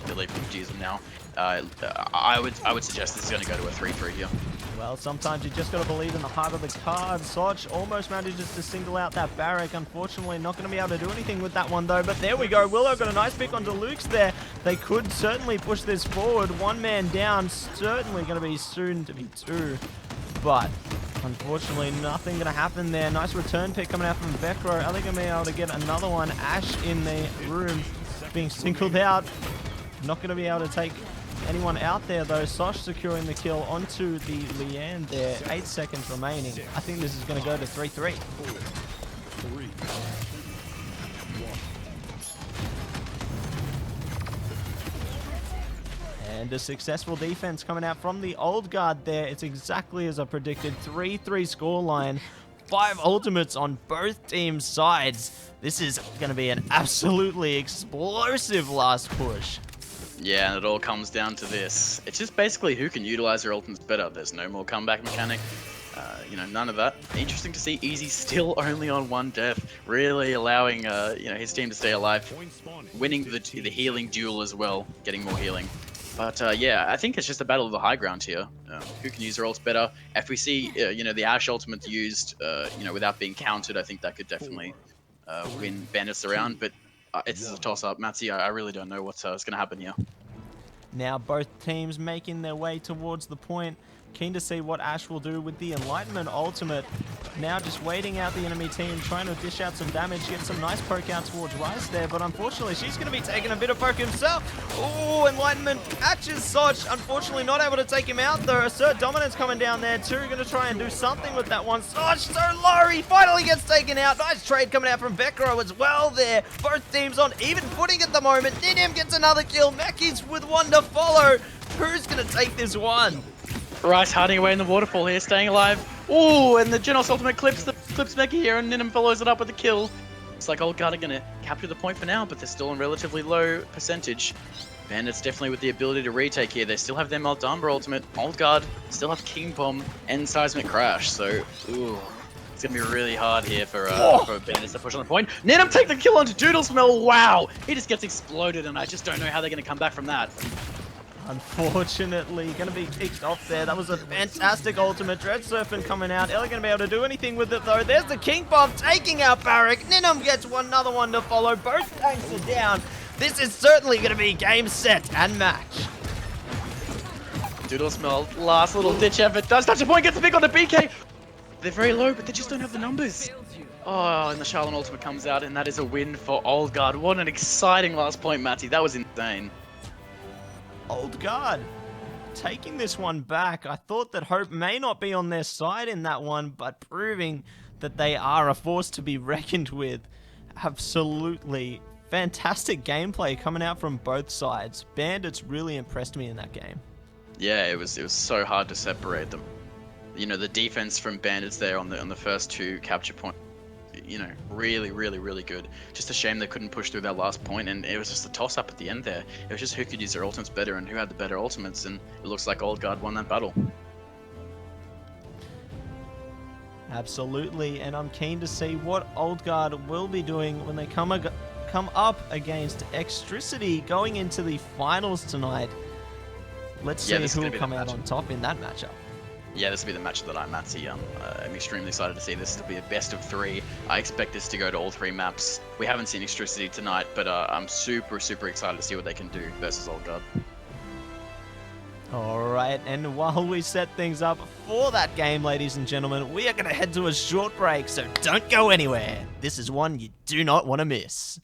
they'll even use them now. I would suggest this is going to go to a 3-3 here. Well, sometimes you just got to believe in the heart of the card. Soch almost manages to single out that Barrack. Unfortunately, not going to be able to do anything with that one, though. But there we go. Willow got a nice pick onto Luke's there. They could certainly push this forward. One man down. Certainly going to be soon to be two. But unfortunately, nothing going to happen there. Nice return pick coming out from Vecro. Are they going to be able to get another one? Ash in the room being singled out. Not going to be able to take anyone out there, though. Soch securing the kill onto the Leanne there. 8 seconds remaining. I think this is going to go to 3-3. 3, 1. And a successful defense coming out from the old guard there. It's exactly as I predicted. 3-3 scoreline. 5 ultimates on both teams' sides. This is going to be an absolutely explosive last push. Yeah, and it all comes down to this. It's just basically who can utilize their ultimates better. There's no more comeback mechanic. None of that. Interesting to see Easy still only on 1 death, really allowing his team to stay alive, winning the healing duel as well, getting more healing. But yeah, I think it's just a battle of the high ground here. Who can use their ults better? If we see the Ashe ultimate used without being countered, I think that could definitely win Bandits around. But it's a toss-up. Matzi, I really don't know what's going to happen here. Now both teams making their way towards the point. Keen to see what Ashe will do with the Enlightenment ultimate. Now just waiting out the enemy team, trying to dish out some damage, get some nice poke out towards Rice there, but unfortunately she's going to be taking a bit of poke himself. Oh, Enlightenment catches Soch. Unfortunately not able to take him out though. Assert Dominance coming down there too. Going to try and do something with that one. Soch so low, he finally gets taken out. Nice trade coming out from Vecro as well there. Both teams on even footing at the moment. Ninim gets another kill. Mackey's with one to follow. Who's going to take this one? Rice hiding away in the waterfall here, staying alive. Ooh, and the Genos ultimate clips Meki here, and Ninim follows it up with a kill. It's like Old Guard are going to capture the point for now, but they're still on relatively low percentage. Bandits definitely with the ability to retake here. They still have their Maldambra ultimate. Old Guard still have King Bomb and Seismic Crash, so ooh. It's gonna be really hard here for Bandits to push on the point. Ninum take the kill onto Doodle Smell. Wow, he just gets exploded, and I just don't know how they're gonna come back from that. Unfortunately, going to be kicked off there. That was a fantastic ultimate. Dread Serpent coming out. Ellie going to be able to do anything with it, though. There's the King Bomb taking out Barrack. Ninum gets another one to follow. Both tanks are down. This is certainly going to be game, set, and match. Doodle Smell, last little ditch effort. Does touch a point, gets the pick on the BK. They're very low, but they just don't have the numbers. Oh, and the Charlene ultimate comes out, and that is a win for Old Guard. What an exciting last point, Matty. That was insane. Old Guard taking this one back. I thought that hope may not be on their side in that one, but proving that they are a force to be reckoned with. Absolutely fantastic gameplay coming out from both sides. Bandits really impressed me in that game. Yeah, it was so hard to separate them. You know, the defense from Bandits there on the first two capture points, you know, really, really, really good. Just a shame they couldn't push through that last point, and it was just a toss-up at the end there. It was just who could use their ultimates better and who had the better ultimates, and it looks like Old Guard won that battle. Absolutely, and I'm keen to see what Old Guard will be doing when they come up against Extricity going into the finals tonight. Let's see who will come out on top in that matchup. Yeah, this will be the match of the night, Matty. I'm extremely excited to see this. It'll be a best of 3. I expect this to go to all 3 maps. We haven't seen Extricity tonight, but I'm super, super excited to see what they can do versus Old Guard. Alright, and while we set things up for that game, ladies and gentlemen, we are going to head to a short break, so don't go anywhere. This is one you do not want to miss.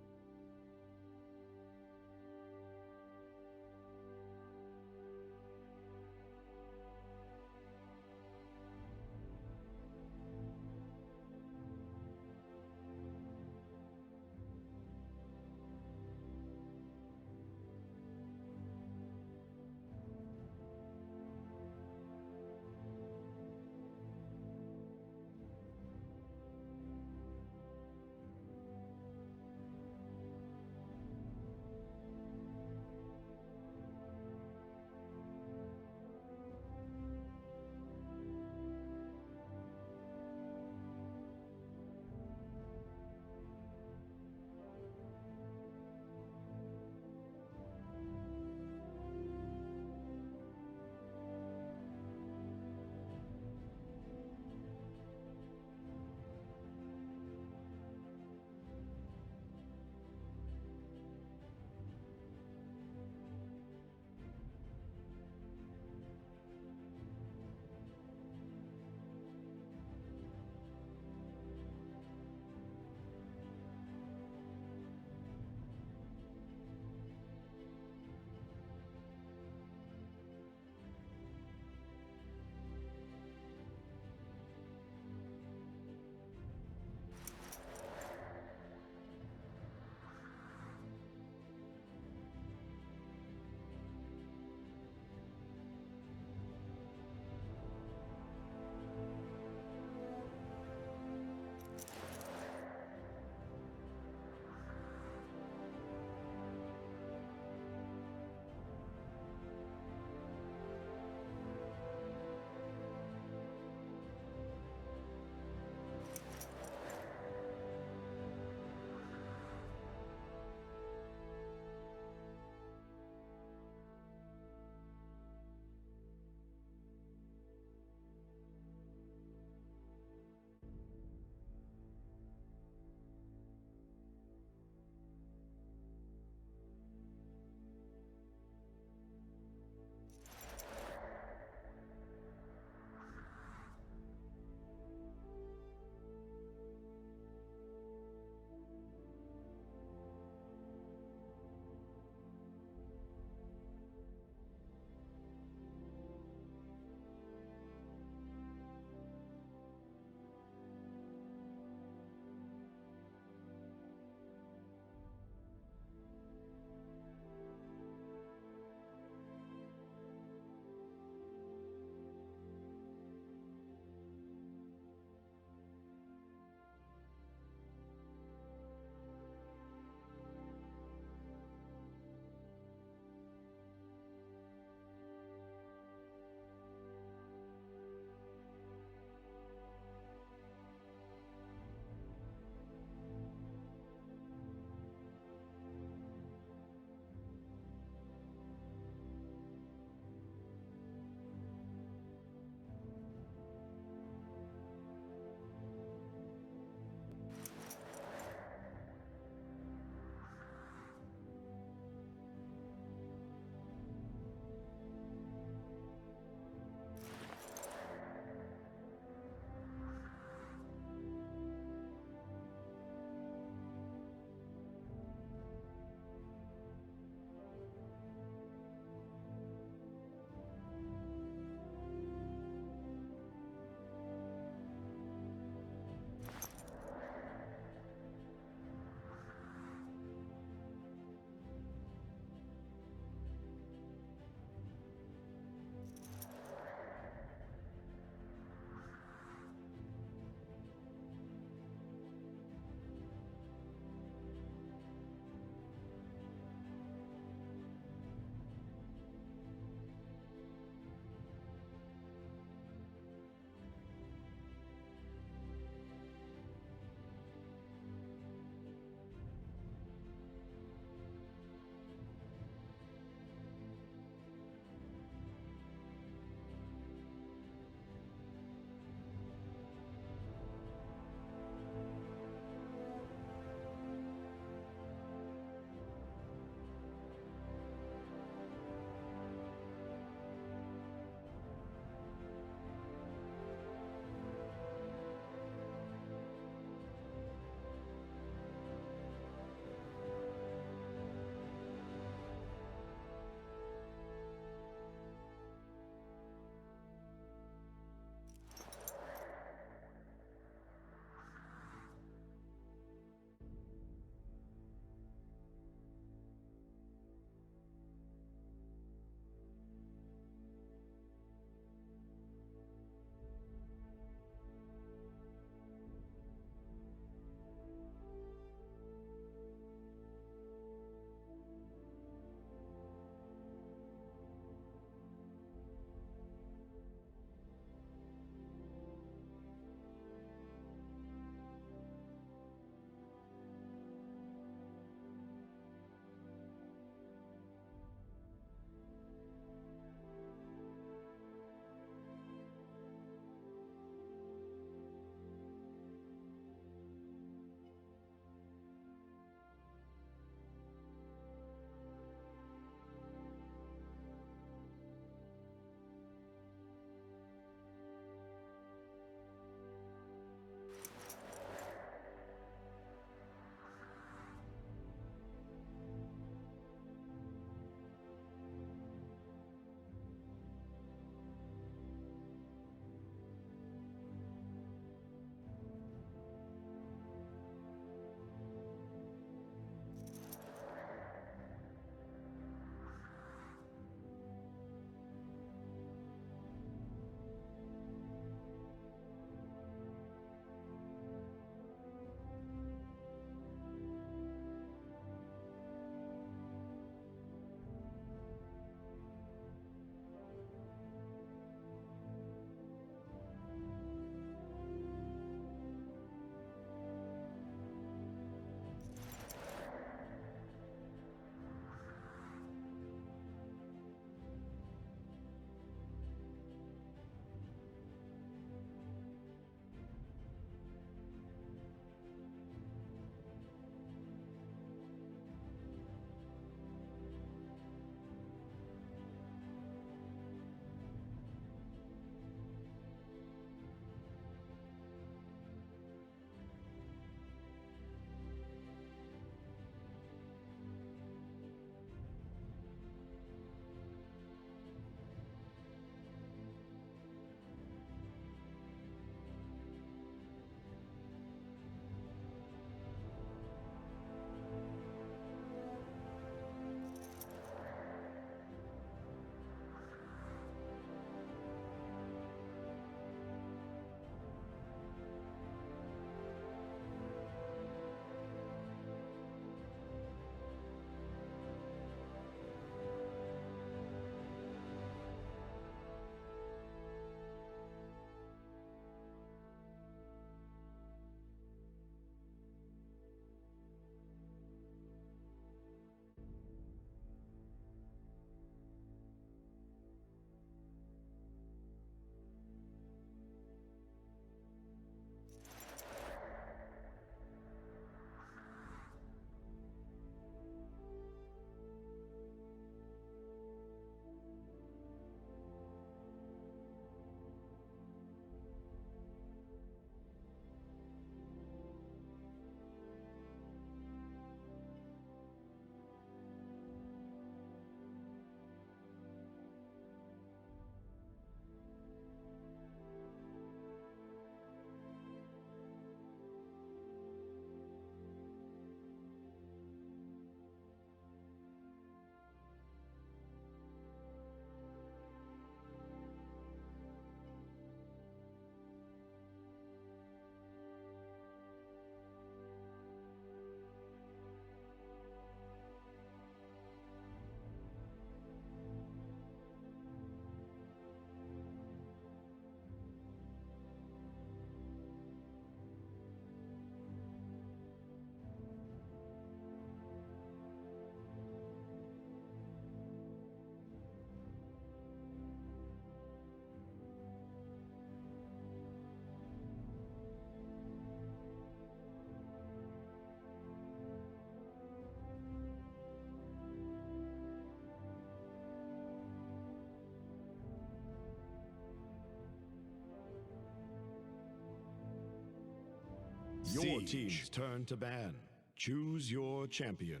Your team's turn to ban. Choose your champion.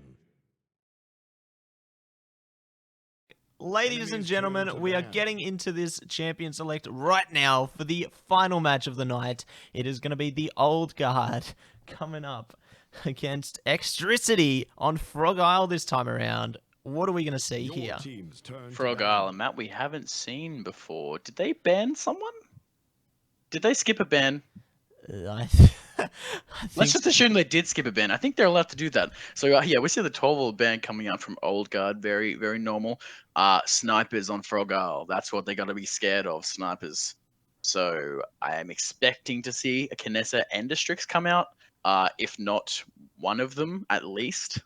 Ladies and Enemy's gentlemen, turn to we are ban. getting into this champion select right now for the final match of the night. It is going to be the Old Guard coming up against Extricity on Frog Isle this time around. What are we going to see Your here? team's turn Frog to ban. Isle, a map we haven't seen before. Did they ban someone? Did they skip a ban? I, I Let's think just assume they did skip a ban. I think they're allowed to do that. So yeah, we see the 12 ban coming out from Old Guard. Very, very normal. Snipers on Frog Isle. That's what they got to be scared of. Snipers. So I am expecting to see a Kinessa and a Strix come out. If not one of them, at least.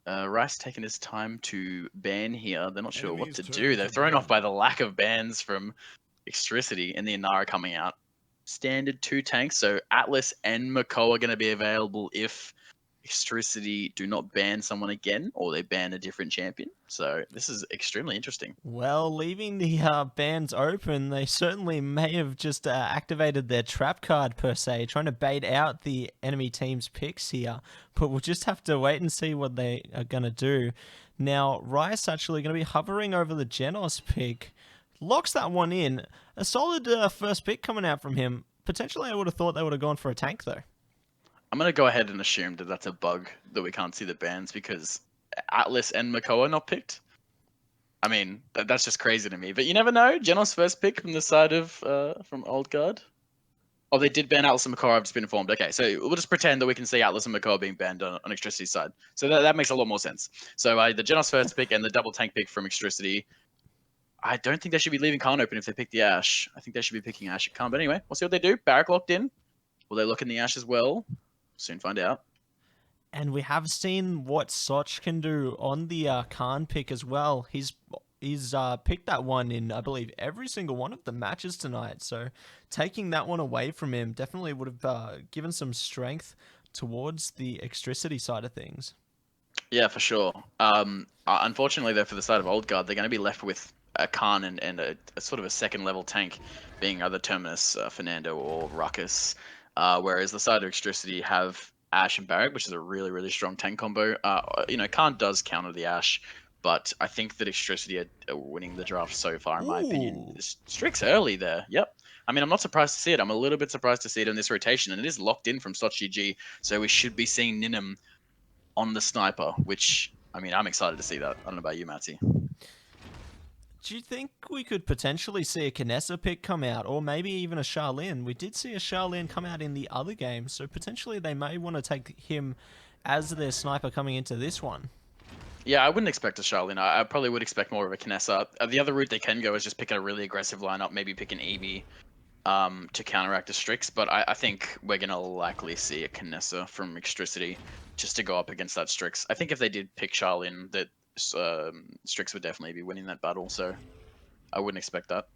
Rice taking his time to ban here. They're not sure what Enemy's to turn do. They're to thrown off ban. by the lack of bans from Extricity and the Inara coming out. Standard 2 tanks, so Atlas and Mako are going to be available if Extricity do not ban someone again or they ban a different champion. So this is extremely interesting. Well, leaving the bands open, they certainly may have just activated their trap card, per se, trying to bait out the enemy team's picks here. But we'll just have to wait and see what they are going to do. Now, Rice actually going to be hovering over the Genos pick. Locks that one in. A solid first pick coming out from him. Potentially, I would have thought they would have gone for a tank, though. I'm going to go ahead and assume that that's a bug that we can't see the bans because Atlas and Mako are not picked. I mean, that's just crazy to me. But you never know. Genos first pick from the side of from Old Guard. Oh, they did ban Atlas and Mako. I've just been informed. Okay, so we'll just pretend that we can see Atlas and Mako being banned on Extricity's side. So that makes a lot more sense. So the Genos first pick and the double tank pick from Extricity. I don't think they should be leaving Khan open if they pick the Ash. I think they should be picking Ash at Khan. But anyway, we'll see what they do. Barrack locked in. Will they look in the Ash as well? Soon find out. And we have seen what Soch can do on the Khan pick as well. He's picked that one in, I believe, every single one of the matches tonight. So taking that one away from him definitely would have given some strength towards the Extricity side of things. Yeah, for sure. Unfortunately, though, for the side of Old Guard, they're going to be left with a Khan and a sort of a second level tank, being either Terminus, Fernando, or Ruckus. Whereas the side of Extricity have Ash and Barrack, which is a really, really strong tank combo. Khan does counter the Ash, but I think that Extricity are winning the draft so far, in my opinion. Ooh. Strix early there. Yep. I mean, I'm not surprised to see it. I'm a little bit surprised to see it in this rotation, and it is locked in from Soch GG, so we should be seeing Ninum on the sniper, which, I mean, I'm excited to see that. I don't know about you, Matty. Do you think we could potentially see a Kinessa pick come out, or maybe even a Charlene? We did see a Charlene come out in the other game, so potentially they may want to take him as their sniper coming into this one. Yeah, I wouldn't expect a Charlene. I probably would expect more of a Kinessa. The other route they can go is just pick a really aggressive lineup, maybe pick an Eevee to counteract a Strix, but I think we're going to likely see a Kinessa from Extricity just to go up against that Strix. I think if they did pick Charlene, that Strix would definitely be winning that battle, so I wouldn't expect that.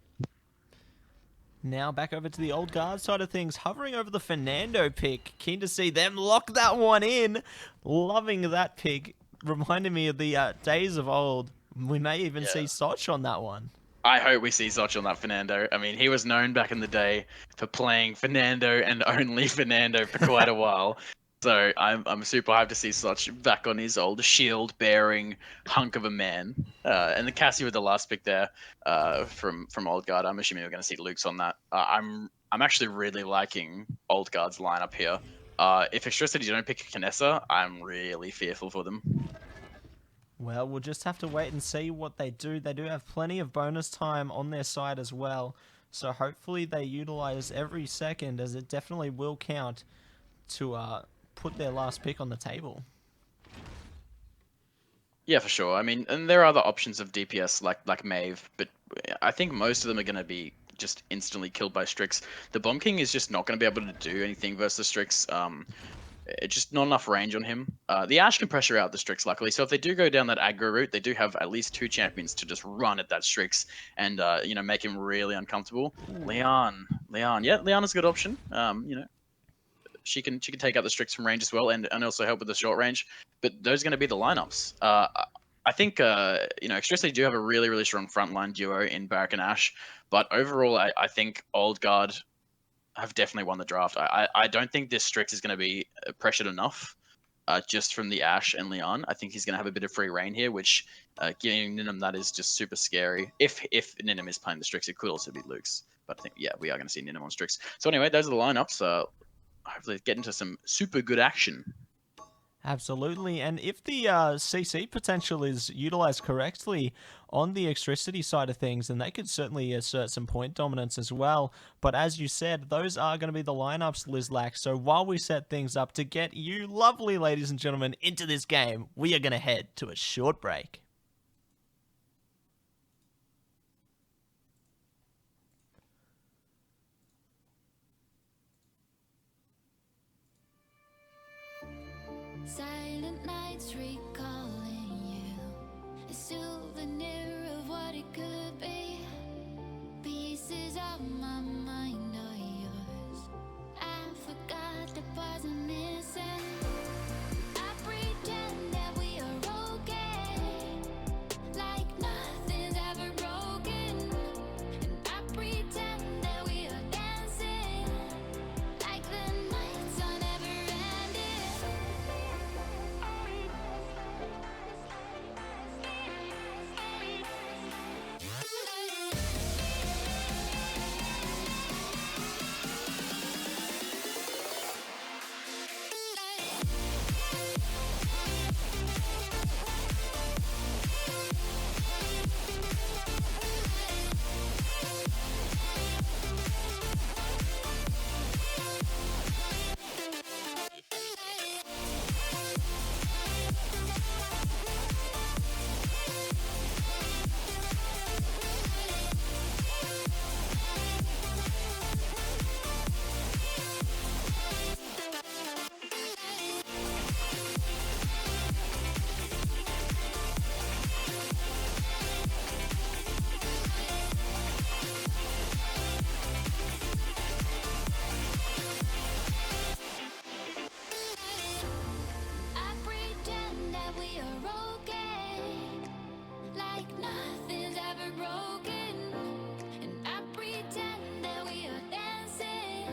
Now back over to the Old Guard side of things, hovering over the Fernando pick. Keen to see them lock that one in. Loving that pick. Reminded me of the days of old. We may even see Soch on that one. I hope we see Soch on that Fernando. I mean, he was known back in the day for playing Fernando and only Fernando for quite a while. So I'm super hyped to see Soch back on his old shield-bearing hunk of a man. And the Cassie with the last pick there from Old Guard. I'm assuming we're going to see Luke's on that. I'm actually really liking Old Guard's lineup here. If Extricity don't pick a Kinessa, I'm really fearful for them. Well, we'll just have to wait and see what they do. They do have plenty of bonus time on their side as well. So hopefully they utilize every second, as it definitely will count to put their last pick on the table. Yeah, for sure. I mean, and there are other options of DPS like Maeve, but I think most of them are going to be just instantly killed by Strix. The Bomb King is just not going to be able to do anything versus Strix. It's just not enough range on him. The Ash can pressure out the Strix, luckily. So if they do go down that aggro route, they do have at least 2 champions to just run at that Strix and make him really uncomfortable. Leon, yeah, Leon is a good option. She can take out the Strix from range as well, and also help with the short range. But those are going to be the lineups. I think Extricity do have a really, really strong frontline duo in Barrack and Ash, but overall, I think Old Guard have definitely won the draft. I don't think this Strix is going to be pressured enough. Just from the Ash and Leon, I think he's going to have a bit of free reign here, which giving Ninum that is just super scary. If Ninum is playing the Strix, it could also be Luke's. But I think, yeah, we are going to see Ninum on Strix. So anyway, those are the lineups. Hopefully get into some super good action. Absolutely, and if the CC potential is utilized correctly on the electricity side of things, then they could certainly assert some point dominance as well. But as you said, those are going to be the lineups, Lizlac. So while we set things up to get you, lovely ladies and gentlemen, into this game, we are going to head to a short break. Silent nights recalling you, a souvenir of what it could be. Pieces of my mind are yours. I forgot the parts I'm missing. I pretend that we are okay, like nothing's ever broken. And I pretend that we are dancing, like the nights are never ending. I pretend that we are okay, like nothing's ever broken. And I pretend that we are dancing,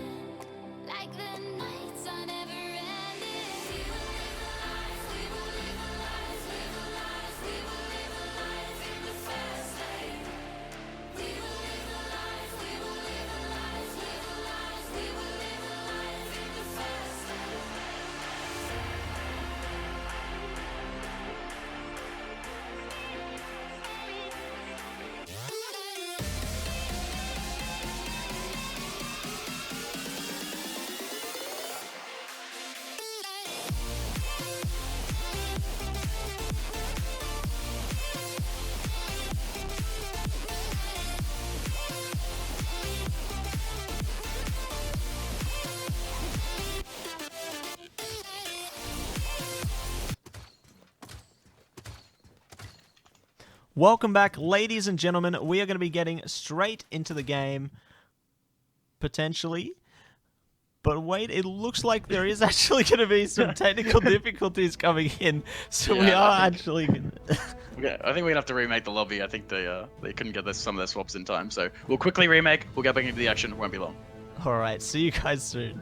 like the nights are never ending. We will live a life, we will live a life, live a life, we will live a life in the fast lane. We will live a life, we will live a life, live a life, we will live a life in the fast lane. Welcome back, ladies and gentlemen. We are going to be getting straight into the game, potentially. But wait, it looks like there is actually going to be some technical difficulties coming in. So we Yeah, are I think- actually going to... Yeah, I think we're gonna have to remake the lobby. I think they couldn't get some of their swaps in time, so we'll quickly remake. We'll get back into the action. It won't be long. Alright, see you guys soon.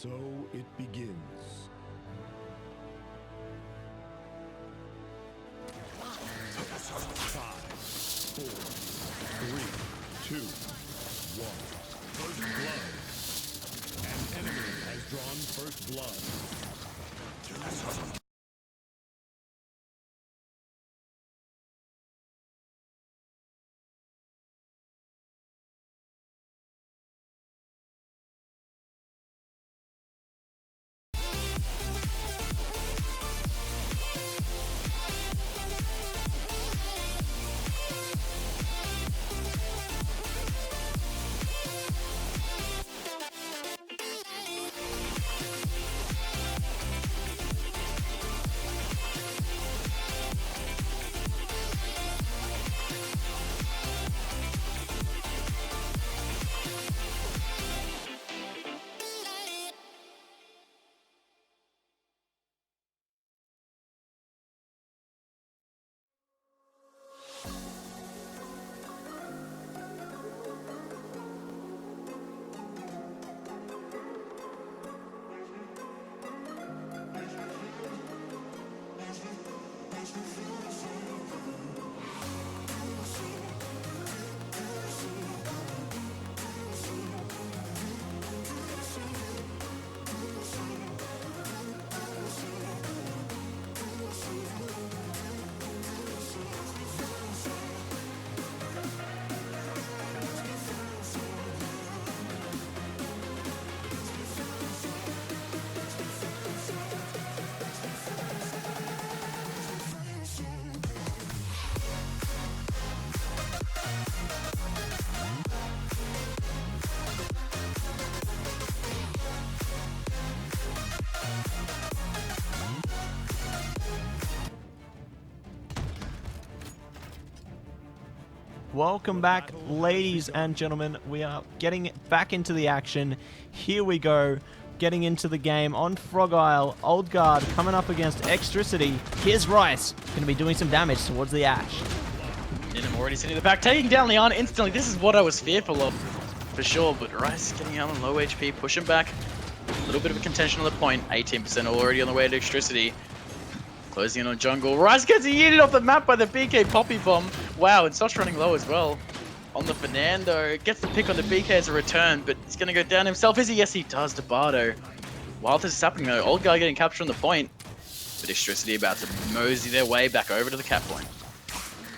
So it begins. Five, four, three, two, one. First blood. An enemy has drawn first blood. Welcome back, ladies and gentlemen. We are getting back into the action. Here we go. Getting into the game on Frog Isle. Old Guard coming up against Extricity. Here's Rice. Going to be doing some damage towards the Ash. Nim already sitting in the back, taking down Leon instantly. This is what I was fearful of, for sure. But Rice getting out on low HP, pushing back. A little bit of a contention on the point. 18% already on the way to Extricity. Closing in on jungle. Rice gets yeeted off the map by the BK Poppy Bomb. Wow, and Sosh running low as well. On the Fernando. Gets the pick on the BK as a return, but he's going to go down himself. Is he? Yes, he does to Bardo. While this is happening though, Old Guy getting captured on the point. But Extricity about to mosey their way back over to the cap point.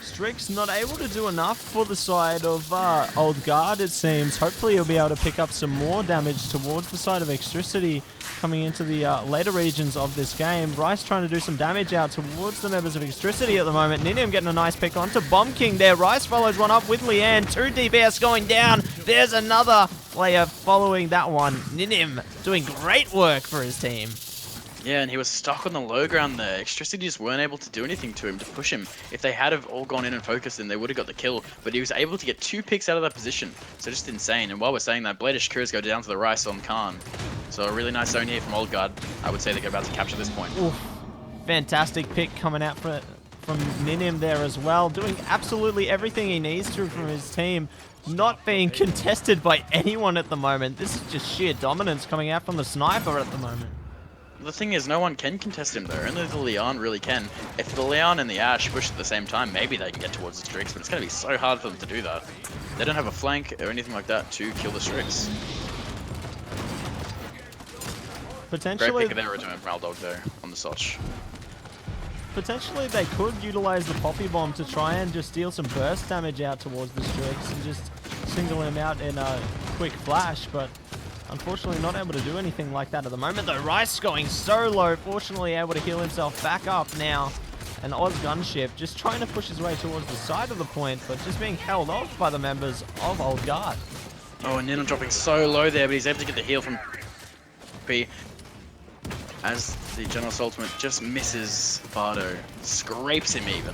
Strix not able to do enough for the side of Old Guard, it seems. Hopefully he'll be able to pick up some more damage towards the side of Extricity coming into the later regions of this game. Rice trying to do some damage out towards the members of Extricity at the moment. Ninium getting a nice pick onto Bomb King there. Rice follows one up with Leanne. 2 DPS going down. There's another player following that one. Ninium doing great work for his team. Yeah, and he was stuck on the low ground there. Extricity just weren't able to do anything to him to push him. If they had have all gone in and focused, then they would have got the kill. But he was able to get 2 picks out of that position. So just insane. And while we're saying that, Bladish Kuras go down to the Rice on Khan. So a really nice zone here from Old Guard. I would say they're about to capture this point. Oof. Fantastic pick coming out from Ninim there as well. Doing absolutely everything he needs to from his team. Not being contested by anyone at the moment. This is just sheer dominance coming out from the sniper at the moment. The thing is, no one can contest him though. Only the Leon really can. If the Leon and the Ash push at the same time, maybe they can get towards the Strix, but it's going to be so hard for them to do that. They don't have a flank or anything like that to kill the Strix. Potentially, Great pick of their return from Aldog there on the Soch. Potentially they could utilize the Poppy Bomb to try and just deal some burst damage out towards the Strix and just single him out in a quick flash, but unfortunately not able to do anything like that at the moment though. Rice going so low, fortunately able to heal himself back up now. And Oz Gunship just trying to push his way towards the side of the point, but just being held off by the members of Old Guard. Oh, and Ninja dropping so low there, but he's able to get the heal from P. As the General's ultimate just misses Bardo. Scrapes him even.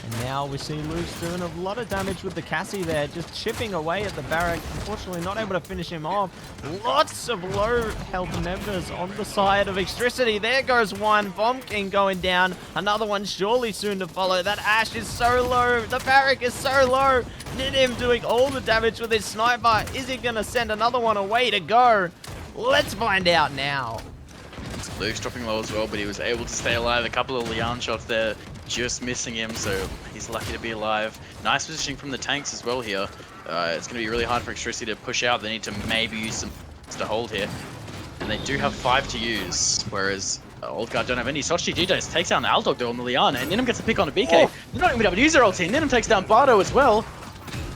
And now. We see Luke's doing a lot of damage with the Cassie there, just chipping away at the barrack. Unfortunately, not able to finish him off. Lots of low health members on the side of Extricity. There goes one. Bomb King going down. Another one surely soon to follow. That Ash is so low. The barrack is so low. Ninim doing all the damage with his sniper. Is he going to send another one away to go? Let's find out now. Luke's dropping low as well, but he was able to stay alive. A couple of Leon shots there, just missing him, so he's lucky to be alive. Nice positioning from the tanks as well here. It's going to be really hard for Extricity to push out. They need to maybe use some to hold here. And they do have 5 to use, whereas Old Guard don't have any. Sochi DJs takes down Aldog though on the Leon, and Ninim gets a pick on a BK. They're not even able to use their ulti. Ninim takes down Bardo as well.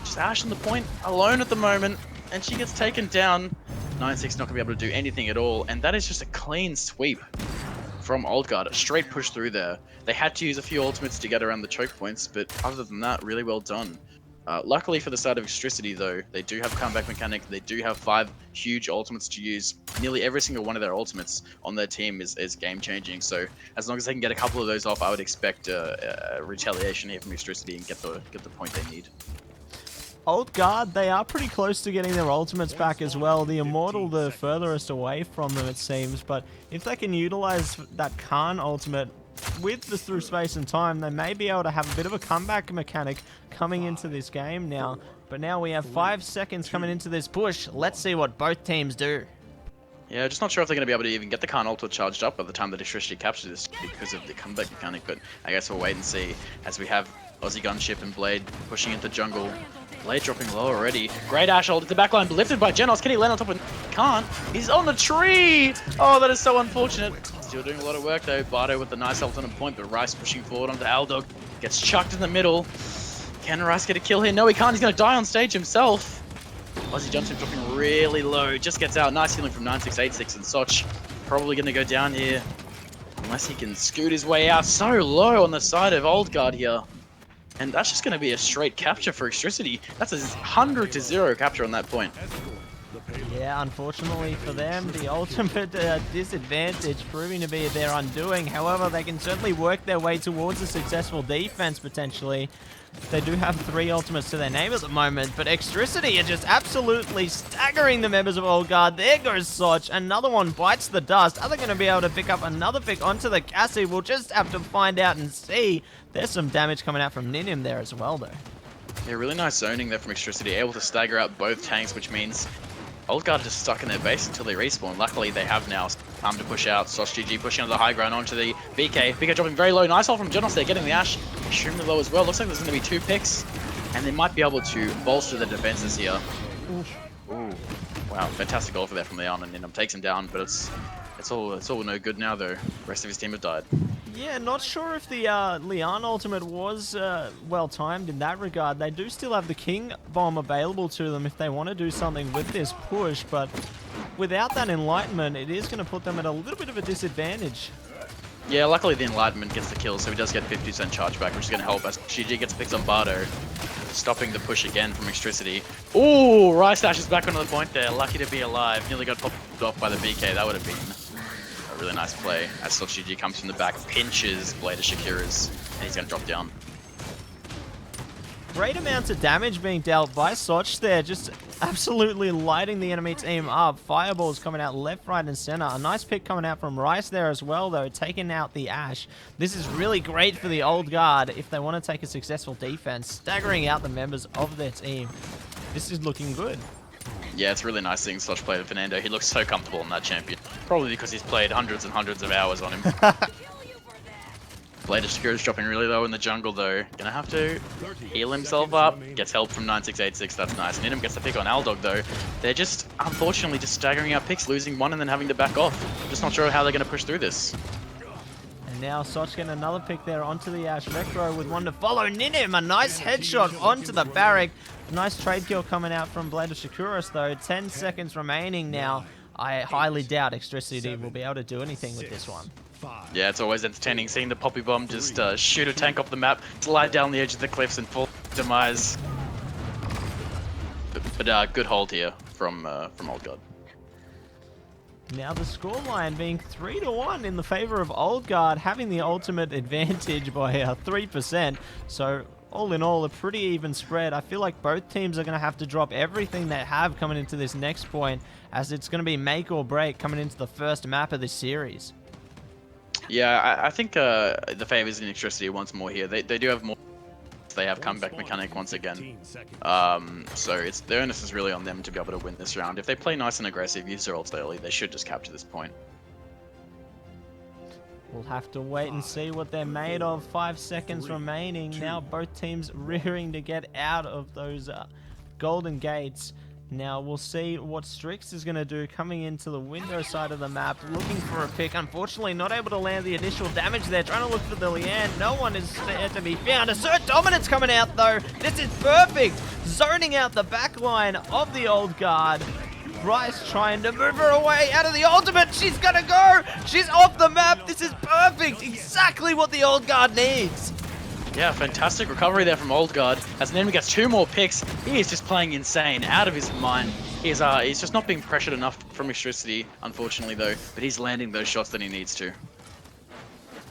Just Ash on the point, alone at the moment, and she gets taken down. 9-6 not going to be able to do anything at all, and that is just a clean sweep from Old Guard. A straight push through there. They had to use a few ultimates to get around the choke points, but other than that, really well done. Luckily for the side of Extricity though, they do have comeback mechanic, they do have 5 huge ultimates to use. Nearly every single one of their ultimates on their team is game changing, so as long as they can get a couple of those off, I would expect retaliation here from Extricity and get the point they need. Old Guard, they are pretty close to getting their ultimates back as well. The Immortal, the furthest away from them, it seems. But if they can utilize that Khan ultimate with the through space and time, they may be able to have a bit of a comeback mechanic coming into this game now. But now we have 5 seconds coming into this push. Let's see what both teams do. Yeah, just not sure if they're going to be able to even get the Khan ultimate charged up by the time that Extricity captures this because of the comeback mechanic. But I guess we'll wait and see as we have Aussie Gunship and Blade pushing into jungle. Blade dropping low already. Great Ash ult at the backline, lifted by Genos. Can he land on top of... Can't. He's on the tree! Oh, that is so unfortunate. Still doing a lot of work though. Bardo with the nice ult on a point, but Rice pushing forward onto Aldog. Gets chucked in the middle. Can Rice get a kill here? No, he can't. He's going to die on stage himself. Aussie Johnson dropping really low. Just gets out. Nice healing from 9686, and Soch probably going to go down here. Unless he can scoot his way out. So low on the side of Old Guard here. And that's just going to be a straight capture for Extricity. That's a 100-0 capture on that point. Yeah, unfortunately for them, the ultimate disadvantage proving to be their undoing. However, they can certainly work their way towards a successful defense potentially. They do have 3 ultimates to their name at the moment, but Extricity are just absolutely staggering the members of Old Guard. There goes Soch. Another one bites the dust. Are they going to be able to pick up another pick onto the Cassie? We'll just have to find out and see. There's some damage coming out from Ninim there as well, though. Yeah, really nice zoning there from Extricity. Able to stagger out both tanks, which means Old Guard are just stuck in their base until they respawn. Luckily, they have now time to push out. Soch GG pushing on the high ground onto the BK. BK dropping very low. Nice ult from Genos there, getting the Ash extremely low as well. Looks like there's going to be 2 picks, and they might be able to bolster the defenses here. Ooh. Wow, fantastic ult for that from Leon, and Ninim takes him down, but it's all no good now though. The rest of his team have died. Yeah, not sure if the Leon ultimate was well timed in that regard. They do still have the King Bomb available to them if they want to do something with this push, but without that Enlightenment, it is going to put them at a little bit of a disadvantage. Yeah, luckily the Enlightenment gets the kill, so he does get 50% charge back, which is going to help as GG gets picks on Bardo, stopping the push again from Extricity. Ooh, Rice dashes back onto the point there, lucky to be alive. Nearly got popped off by the BK, that would have been a really nice play. As GG comes from the back, pinches Blade of Shakira's, and he's going to drop down. Great amounts of damage being dealt by Soch there, just absolutely lighting the enemy team up. Fireballs coming out left, right, and center. A nice pick coming out from Rice there as well, though, taking out the Ash. This is really great for the Old Guard if they want to take a successful defense, staggering out the members of their team. This is looking good. Yeah, it's really nice seeing Soch play with Fernando. He looks so comfortable in that champion. Probably because he's played hundreds and hundreds of hours on him. Blade of Shakira's dropping really low in the jungle though. Gonna have to heal himself up. Gets help from 9686, that's nice. Ninim gets the pick on Aldog though. They're just, unfortunately, just staggering out picks, losing one and then having to back off. Just not sure how they're gonna push through this. And now Soch getting another pick there onto the Ash Vecro with one to follow. Ninim, a nice headshot onto the barrack. Nice trade kill coming out from Blade of Shakuras though. 10 seconds remaining now. I highly doubt Extricity will be able to do anything with this one. Yeah, it's always entertaining seeing the Poppy Bomb just shoot a tank off the map, slide down the edge of the cliffs and fall demise. But good hold here from Old God. Now the scoreline being 3-1 in the favor of Old Guard, having the ultimate advantage by 3%. So all in all, a pretty even spread. I feel like both teams are going to have to drop everything they have coming into this next point, as it's going to be make or break coming into the first map of this series. Yeah, I think the favors in Electricity once more here. They do have more. They have comeback mechanic once again. So the onus is really on them to be able to win this round. If they play nice and aggressive, use their ults early, they should just capture this point. We'll have to wait and see what they're made of. 5 seconds remaining. Now both teams rearing to get out of those golden gates. Now we'll see what Strix is going to do coming into the window side of the map, looking for a pick. Unfortunately, not able to land the initial damage there, trying to look for the Liane. No one is there to be found. Assert Dominance coming out, though. This is perfect. Zoning out the back line of the Old Guard. Bryce trying to move her away out of the ultimate. She's going to go. She's off the map. This is perfect. Exactly what the Old Guard needs. Yeah, fantastic recovery there from Old Guard. As an enemy gets 2 more picks, he is just playing insane, out of his mind. He's just not being pressured enough from Electricity, unfortunately though, but he's landing those shots that he needs to.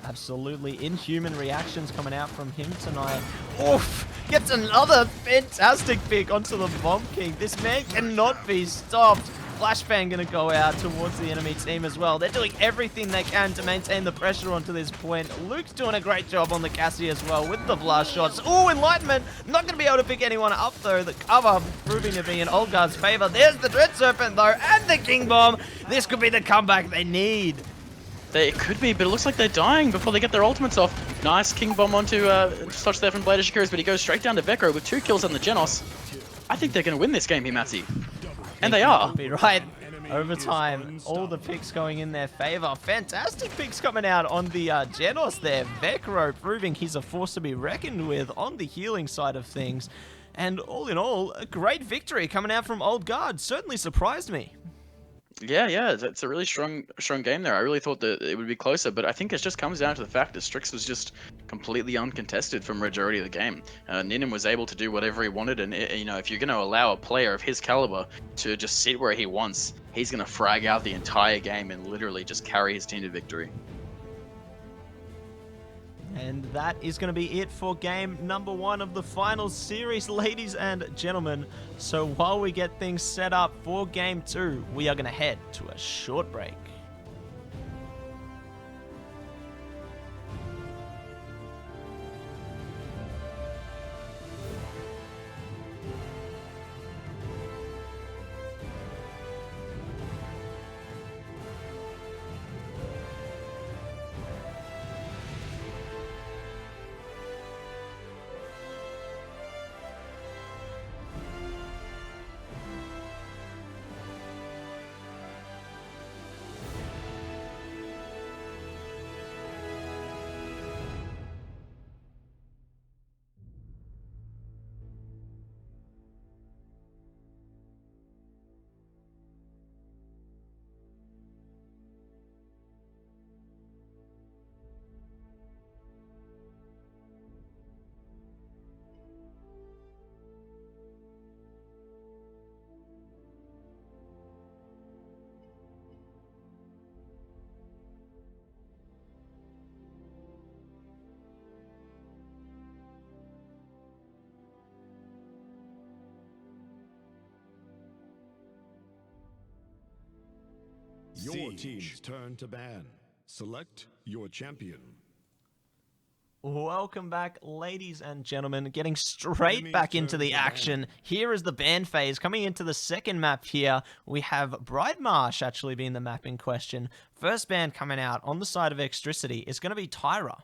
Absolutely inhuman reactions coming out from him tonight. Oof! Gets another fantastic pick onto the Bomb King. This man cannot be stopped. Flashbang going to go out towards the enemy team as well. They're doing everything they can to maintain the pressure onto this point. Luke's doing a great job on the Cassie as well with the blast shots. Ooh, Enlightenment! Not going to be able to pick anyone up though. The cover proving to be in Old Guard's favor. There's the Dread Serpent though, and the King Bomb. This could be the comeback they need. It could be, but it looks like they're dying before they get their ultimates off. Nice King Bomb onto touch there from Blade of Shakuras, but he goes straight down to Vecro with 2 kills on the Genos. I think they're going to win this game here, Matty. And they are. Be right. Overtime, all the picks going in their favor. Fantastic picks coming out on the Genos there. Vecro proving he's a force to be reckoned with on the healing side of things. And all in all, a great victory coming out from Old Guard. Certainly surprised me. Yeah, it's a really strong game there. I really thought that it would be closer, but I think it just comes down to the fact that Strix was just completely uncontested for majority of the game. Ninim was able to do whatever he wanted, and if you're going to allow a player of his caliber to just sit where he wants, he's going to frag out the entire game and literally just carry his team to victory. And that is going to be it for game number 1 of the finals series, ladies and gentlemen. So while we get things set up for game 2, we are going to head to a short break. Your team's turn to ban. Select your champion. Welcome back, ladies and gentlemen. Getting straight back into the action. Here is the ban phase. Coming into the second map here, we have Bright Marsh actually being the map in question. First ban coming out on the side of Electricity is going to be Tyra.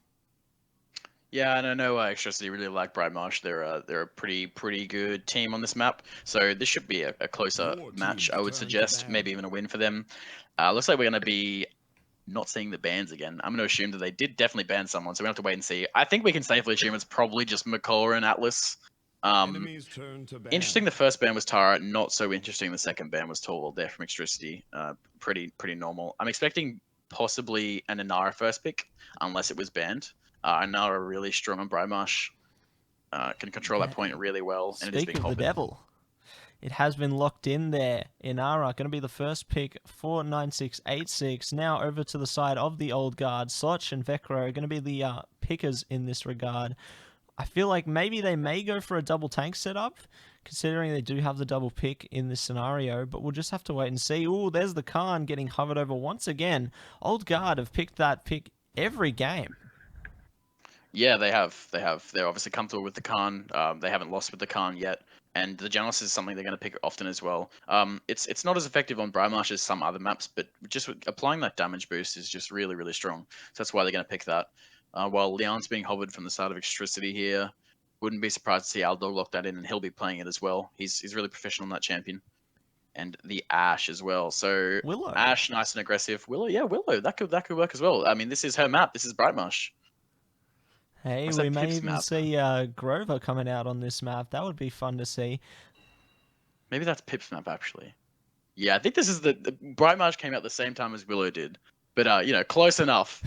Yeah, and I know Electricity really like Bright Marsh. They're a pretty good team on this map. So this should be a closer match, I would suggest. Maybe even a win for them. Looks like we're going to be not seeing the bans again. I'm going to assume that they did definitely ban someone, so we have to wait and see. I think we can safely assume it's probably just McCullough and Atlas. Interesting, the first ban was Tara. Not so interesting, the second ban was Torvald there from Electricity. Pretty normal. I'm expecting possibly an Inara first pick, unless it was banned. Inara really strong on Bright Marsh. Can control that point really well. And Speak of the devil. It has been locked in there. Inara going to be the first pick for 9686. Now over to the side of the old guard. Soch and Vecro are going to be the pickers in this regard. I feel like maybe they may go for a double tank setup, considering they do have the double pick in this scenario, but we'll just have to wait and see. Ooh, there's the Khan getting hovered over once again. Old guard have picked that pick every game. Yeah, they have. They're obviously comfortable with the Khan. They haven't lost with the Khan yet. And the Genesis is something they're going to pick often as well. It's not as effective on Brimarsh as some other maps, but just applying that damage boost is just really, really strong. So that's why they're going to pick that. While Leon's being hovered from the side of Extricity here, wouldn't be surprised to see Aldog lock that in, and he'll be playing it as well. He's really professional on that champion. And the Ash as well. So Willow. Ash, nice and aggressive. Willow, yeah, Willow. That could work as well. I mean, this is her map. This is Brightmarsh. Hey, What's we that may Pips even map? see Grover coming out on this map. That would be fun to see. Maybe that's Pip's map actually. Yeah, I think this is the Brightmarsh came out the same time as Willow did, but close enough.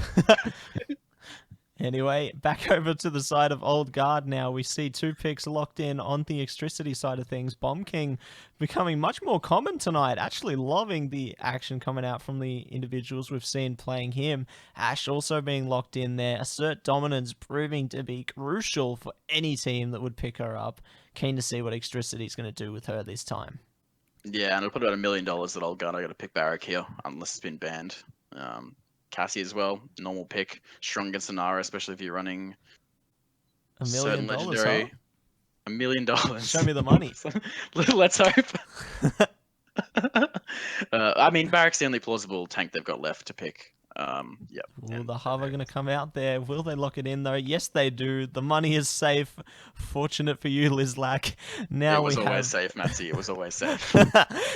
Anyway, back over to the side of Old Guard now. We see 2 picks locked in on the Extricity side of things. Bomb King becoming much more common tonight. Actually loving the action coming out from the individuals we've seen playing him. Ash also being locked in there. Assert Dominance proving to be crucial for any team that would pick her up. Keen to see what Extricity is going to do with her this time. Yeah, and it'll put about $1 million that Old Guard. I got to pick Barrack here, unless it's been banned. Cassie as well, normal pick, strong against Inara, especially if you're running $1 certain million, legendary. huh? $1 million. Show me the money. Let's hope. I mean, Barrack's the only plausible tank they've got left to pick. Yep. Will the hover going to come out there? Will they lock it in though? Yes, they do. The money is safe. Fortunate for you, Lizlac. Now It was we always have safe, Matty. It was always safe.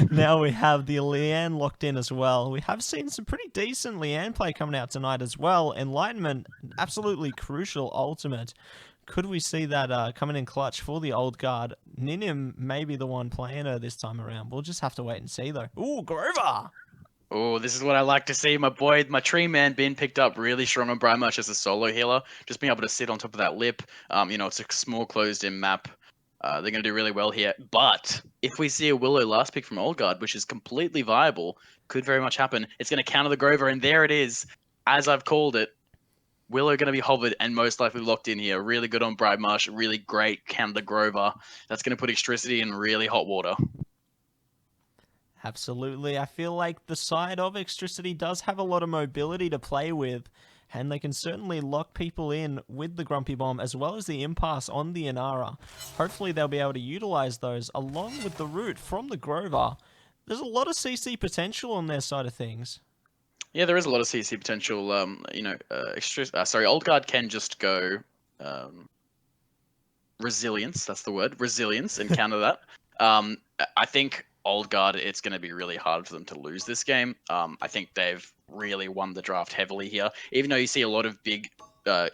now we have the Leanne locked in as well. We have seen some pretty decent Leanne play coming out tonight as well. Enlightenment, absolutely crucial ultimate. Could we see that coming in clutch for the old guard? Ninim may be the one playing her this time around. We'll just have to wait and see though. Ooh, Grover! Oh, this is what I like to see. My boy, my tree man, being picked up really strong on Brimarsh as a solo healer. Just being able to sit on top of that lip. It's a small closed-in map. They're going to do really well here. But if we see a Willow last pick from Old Guard, which is completely viable, could very much happen. It's going to counter the Grover, and there it is. As I've called it, Willow going to be hovered and most likely locked in here. Really good on Brimarsh. Really great counter the Grover. That's going to put Extricity in really hot water. Absolutely. I feel like the side of Extricity does have a lot of mobility to play with, and they can certainly lock people in with the Grumpy Bomb as well as the Impasse on the Inara. Hopefully they'll be able to utilize those along with the root from the Grover. There's a lot of CC potential on their side of things. Yeah, there is a lot of CC potential. Old Guard can just go resilience. That's the word, resilience, and counter that. I think Old Guard, it's going to be really hard for them to lose this game. I think they've really won the draft heavily here. Even though you see a lot of big,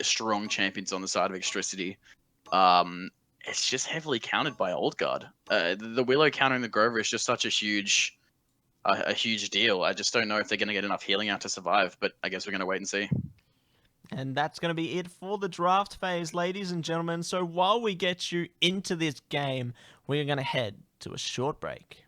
strong champions on the side of Extricity, it's just heavily countered by Old Guard. The Willow countering the Grover is just such a huge deal. I just don't know if they're going to get enough healing out to survive, but I guess we're going to wait and see. And that's going to be it for the draft phase, ladies and gentlemen. So while we get you into this game, we are going to head to a short break.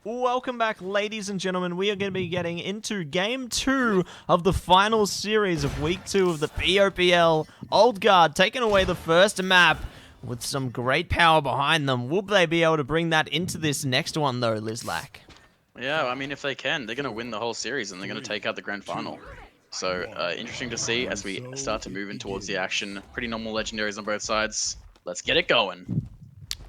Welcome back, ladies and gentlemen. We are going to be getting into Game 2 of the final series of Week 2 of the POPL. Old Guard taking away the first map with some great power behind them. Will they be able to bring that into this next one, though, Lizlac? Yeah, I mean, if they can, they're going to win the whole series and they're going to take out the grand final. So, interesting to see as we start to move in towards the action. Pretty normal legendaries on both sides. Let's get it going.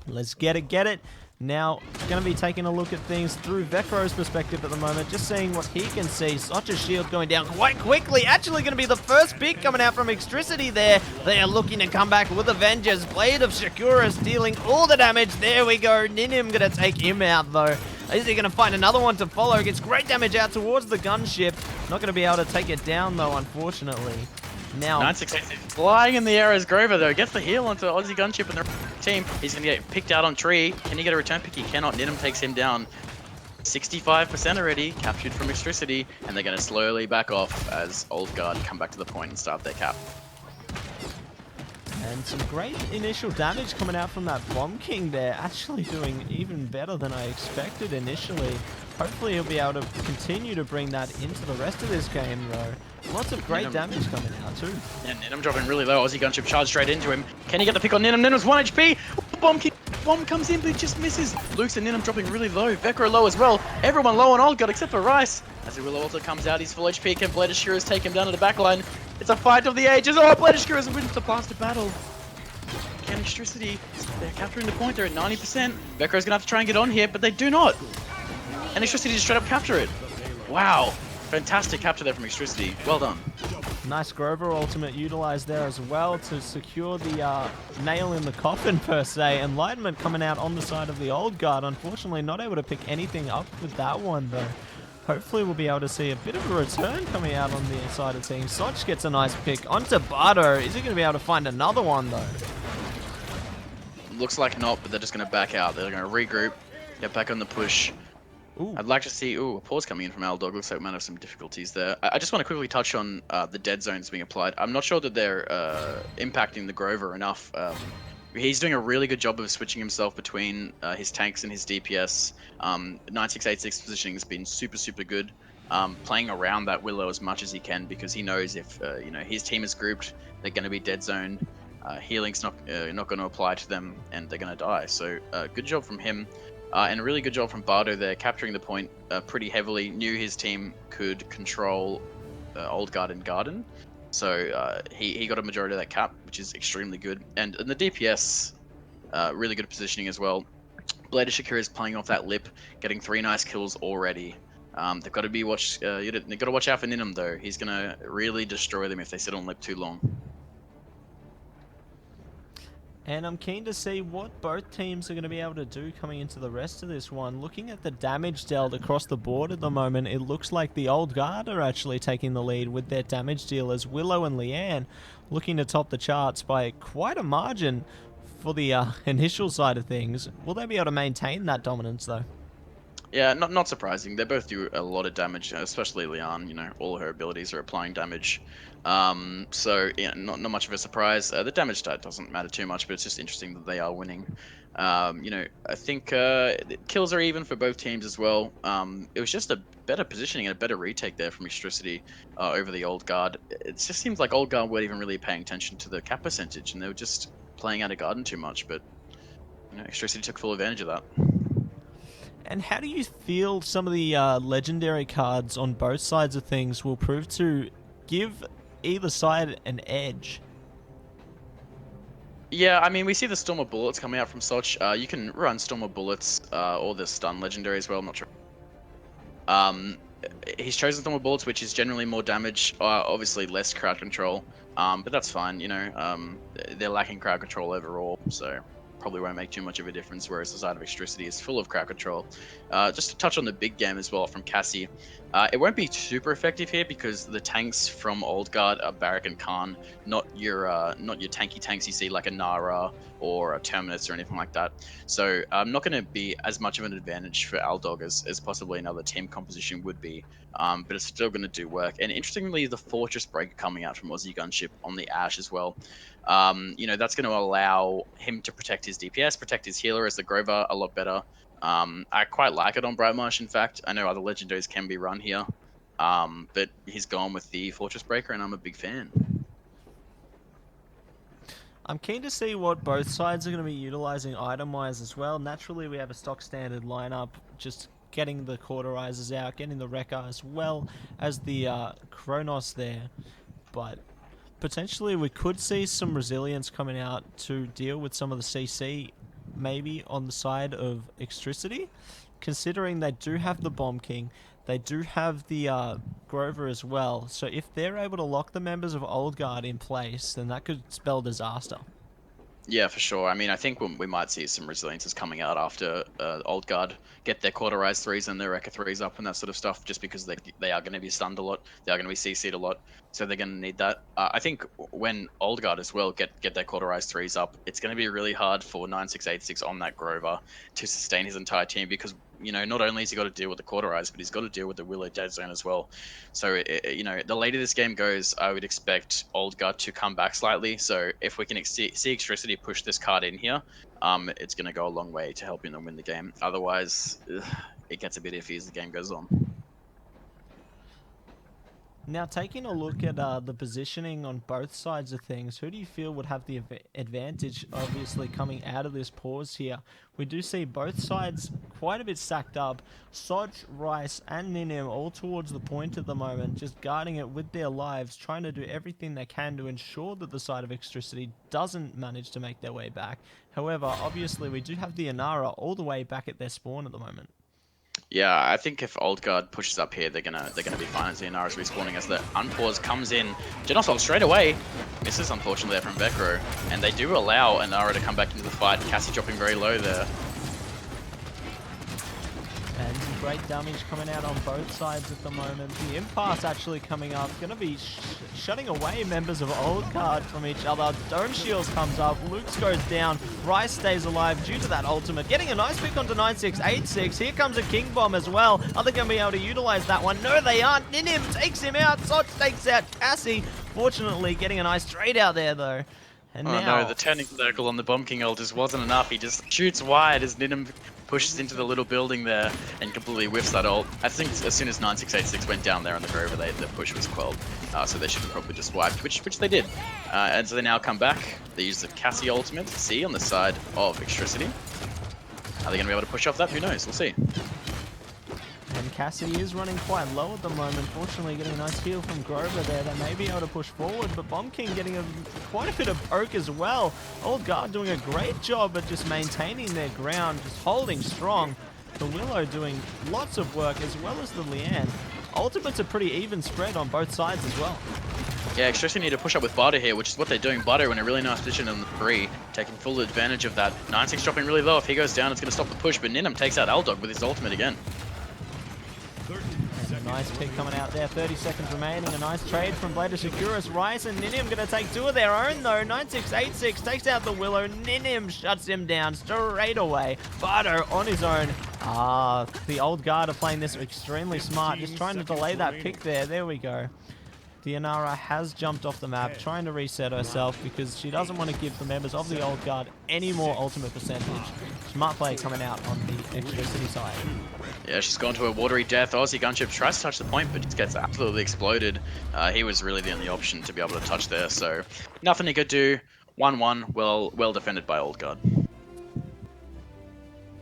Let's get it. Now, going to be taking a look at things through Vecro's perspective at the moment, just seeing what he can see. Such a shield going down quite quickly. Actually going to be the first pick coming out from Extricity there. They are looking to come back with Avengers. Blade of Shakura dealing all the damage. There we go. Ninim going to take him out, though. Is he going to find another one to follow? Gets great damage out towards the gunship. Not going to be able to take it down, though, unfortunately. Now, 966 flying in the air as Grover, though, gets the heal onto Aussie Gunship and the team. He's going to get picked out on tree. Can he get a return pick? He cannot. Ninim takes him down. 65% already, captured from Extricity, and they're going to slowly back off as Old Guard come back to the point and start their cap. and some great initial damage coming out from that Bomb King there. Actually doing even better than I expected initially. Hopefully he'll be able to continue to bring that into the rest of this game, though. Lots of great damage coming out, too. And Ninim dropping really low. Aussie Gunship charged straight into him. Can he get the pick on Ninim? Ninim's 1 HP. Bomb comes in, but he just misses. Luke's and Ninim dropping really low. Vecro low as well. Everyone low on Old God except for Rice. As the Willow also comes out, he's full HP. Can Blade of Shakura's take him down to the back line? It's a fight of the ages. Oh, Blade of Shakura's wins the Blaster battle. Can Extricity, they're capturing the point. They're at 90%. Vecro's going to have to try and get on here, but they do not. And Extricity just straight up capture it. Wow. Fantastic capture there from Extricity. Well done. Nice Grover ultimate utilized there as well to secure the nail in the coffin, per se. Enlightenment coming out on the side of the Old Guard. Unfortunately, not able to pick anything up with that one, though. Hopefully, we'll be able to see a bit of a return coming out on the side of things. Soch gets a nice pick onto Bardo. Is he going to be able to find another one, though? Looks like not, but they're just going to back out. They're going to regroup, get back on the push. Ooh. I'd like to see, a pause coming in from Aldog. Looks like we might have some difficulties there. I just want to quickly touch on the dead zones being applied. I'm not sure that they're impacting the Grover enough. He's doing a really good job of switching himself between his tanks and his DPS. 9686 positioning has been super good. Playing around that Willow as much as he can because he knows if his team is grouped, they're going to be dead zoned. Healing's not going to apply to them, and they're going to die. So good job from him. And a really good job from Bardo there, capturing the point pretty heavily. Knew his team could control Old Guard and Garden. So he got a majority of that cap, which is extremely good. And the DPS, really good positioning as well. Blade of Shakura is playing off that lip, getting 3 nice kills already. They've got to be they've got to watch out for Ninim, though. He's going to really destroy them if they sit on lip too long. And I'm keen to see what both teams are going to be able to do coming into the rest of this one. Looking at the damage dealt across the board at the moment, it looks like the Old Guard are actually taking the lead with their damage dealers. Willow and Leanne looking to top the charts by quite a margin for the initial side of things. Will they be able to maintain that dominance, though? Yeah, not surprising. They both do a lot of damage, especially Leanne. All her abilities are applying damage. So yeah, not much of a surprise. The damage stat doesn't matter too much, but it's just interesting that they are winning. I think kills are even for both teams as well. It was just a better positioning and a better retake there from Extricity over the Old Guard. It just seems like Old Guard weren't even really paying attention to the cap percentage, and they were just playing out of Garden too much. But Extricity took full advantage of that. And how do you feel some of the legendary cards on both sides of things will prove to give either side an edge? Yeah, I mean, we see the Storm of Bullets coming out from Soch. You can run Storm of Bullets or the Stun Legendary as well. I'm not sure. Um, he's chosen Storm of Bullets, which is generally more damage, obviously less crowd control. But that's fine, you know. They're lacking crowd control overall, so probably won't make too much of a difference. Whereas the side of Extricity is full of crowd control. Just to touch on the big game as well from Cassie, it won't be super effective here because the tanks from Old Guard are Barrack and Khan, not your tanky tanks you see like a Nara or a Terminus or anything like that. So not going to be as much of an advantage for Aldog as possibly another team composition would be, but it's still going to do work. And interestingly, the Fortress Breaker coming out from Aussie Gunship on the Ash as well. You know, that's going to allow him to protect his DPS, protect his healer as the Grover a lot better. I quite like it on Brightmarsh, in fact. I know other legendaries can be run here, but he's gone with the Fortress Breaker, and I'm a big fan. I'm keen to see what both sides are going to be utilizing item-wise as well. Naturally, we have a stock standard lineup, just getting the cauterizers out, getting the Rekka as well as the Kronos there. But potentially we could see some resilience coming out to deal with some of the CC, maybe on the side of Extricity, considering they do have the Bomb King. They do have the Grover as well, so if they're able to lock the members of Old Guard in place, then that could spell disaster. Yeah, for sure. I mean, I think we might see some resiliences coming out after Old Guard get their cauterized threes and their Rekka threes up and that sort of stuff, just because they are going to be stunned a lot. They are going to be CC'd a lot, so they're going to need that. I think when Old Guard as well get their cauterized threes up, it's going to be really hard for 9686 on that Grover to sustain his entire team because, you know, not only has he got to deal with the cauterized, but he's got to deal with the Willow Dead Zone as well. So, you know, the later this game goes, I would expect Old Guard to come back slightly. So if we can see Extricity push this card in here, it's going to go a long way to helping them win the game. Otherwise, it gets a bit iffy as the game goes on. Now, taking a look at the positioning on both sides of things, who do you feel would have the advantage, obviously, coming out of this pause here? We do see both sides quite a bit stacked up. Soch, Rice, and Ninim all towards the point at the moment, just guarding it with their lives, trying to do everything they can to ensure that the side of Extricity doesn't manage to make their way back. However, obviously, we do have the Inara all the way back at their spawn at the moment. Yeah, I think if Old Guard pushes up here, they're gonna be fine as the Inara's respawning as the unpause comes in. Genosol straight away misses, unfortunately, there from Vecro, and they do allow Inara to come back into the fight. Cassie dropping very low there. And some great damage coming out on both sides at the moment. The impasse actually coming up, going to be shutting away members of Old Guard from each other. Dome Shields comes up, Luke's goes down, Rice stays alive due to that ultimate. Getting a nice pick onto 9686. Here comes a King Bomb as well. Are they going to be able to utilize that one? No, they aren't. Ninim takes him out. Soch takes out Cassie. Fortunately, getting a nice trade out there though. And oh now, no, the turning circle on the Bomb King ult just wasn't enough. He just shoots wide as Ninim pushes into the little building there and completely whiffs that ult. I think as soon as 9686 went down there on the Grover, the push was quelled. So they should have probably just wiped, which they did. And so they now come back. They use the Cassie ultimate, C, on the side of Extricity. Are they going to be able to push off that? Who knows? We'll see. and Cassie is running quite low at the moment. Fortunately, getting a nice heal from Grover there. They may be able to push forward, but Bomb King getting quite a bit of poke as well. Old Guard doing a great job at just maintaining their ground, just holding strong. The Willow doing lots of work, as well as the Leanne. Ultimate's a pretty even spread on both sides as well. Yeah, Extricity need to push up with Barter here, which is what they're doing. Barter in a really nice position on the 3, taking full advantage of that. 9-6 dropping really low. If he goes down, it's going to stop the push, but Ninim takes out Aldog with his ultimate again. And a nice pick coming out there. 30 seconds remaining. A nice trade from Blade of Securus. Rice and Ninim going to take two of their own, though. 9686 takes out the Willow. Ninim shuts him down straight away. Barter on his own. The Old Guard are playing this extremely smart. Just trying to delay that pick there. There we go. Dianara has jumped off the map, trying to reset herself because she doesn't want to give the members of the Old Guard any more ultimate percentage. Smart play coming out on the Extricity side. Yeah, she's gone to a watery death. Aussie Gunship tries to touch the point, but just gets absolutely exploded. He was really the only option to be able to touch there, so nothing he could do. 1-1, well defended by Old Guard.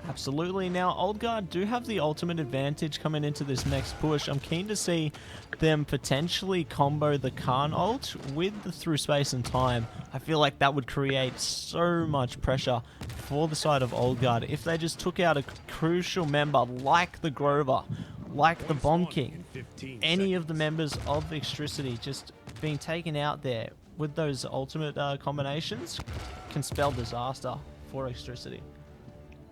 Absolutely. Now, Old Guard do have the ultimate advantage coming into this next push. I'm keen to see them potentially combo the Khan ult with the Through Space and Time. I feel like that would create so much pressure for the side of Old Guard if they just took out a crucial member like the Grover, like the Bomb King, any of the members of Extricity just being taken out there with those ultimate combinations can spell disaster for Extricity.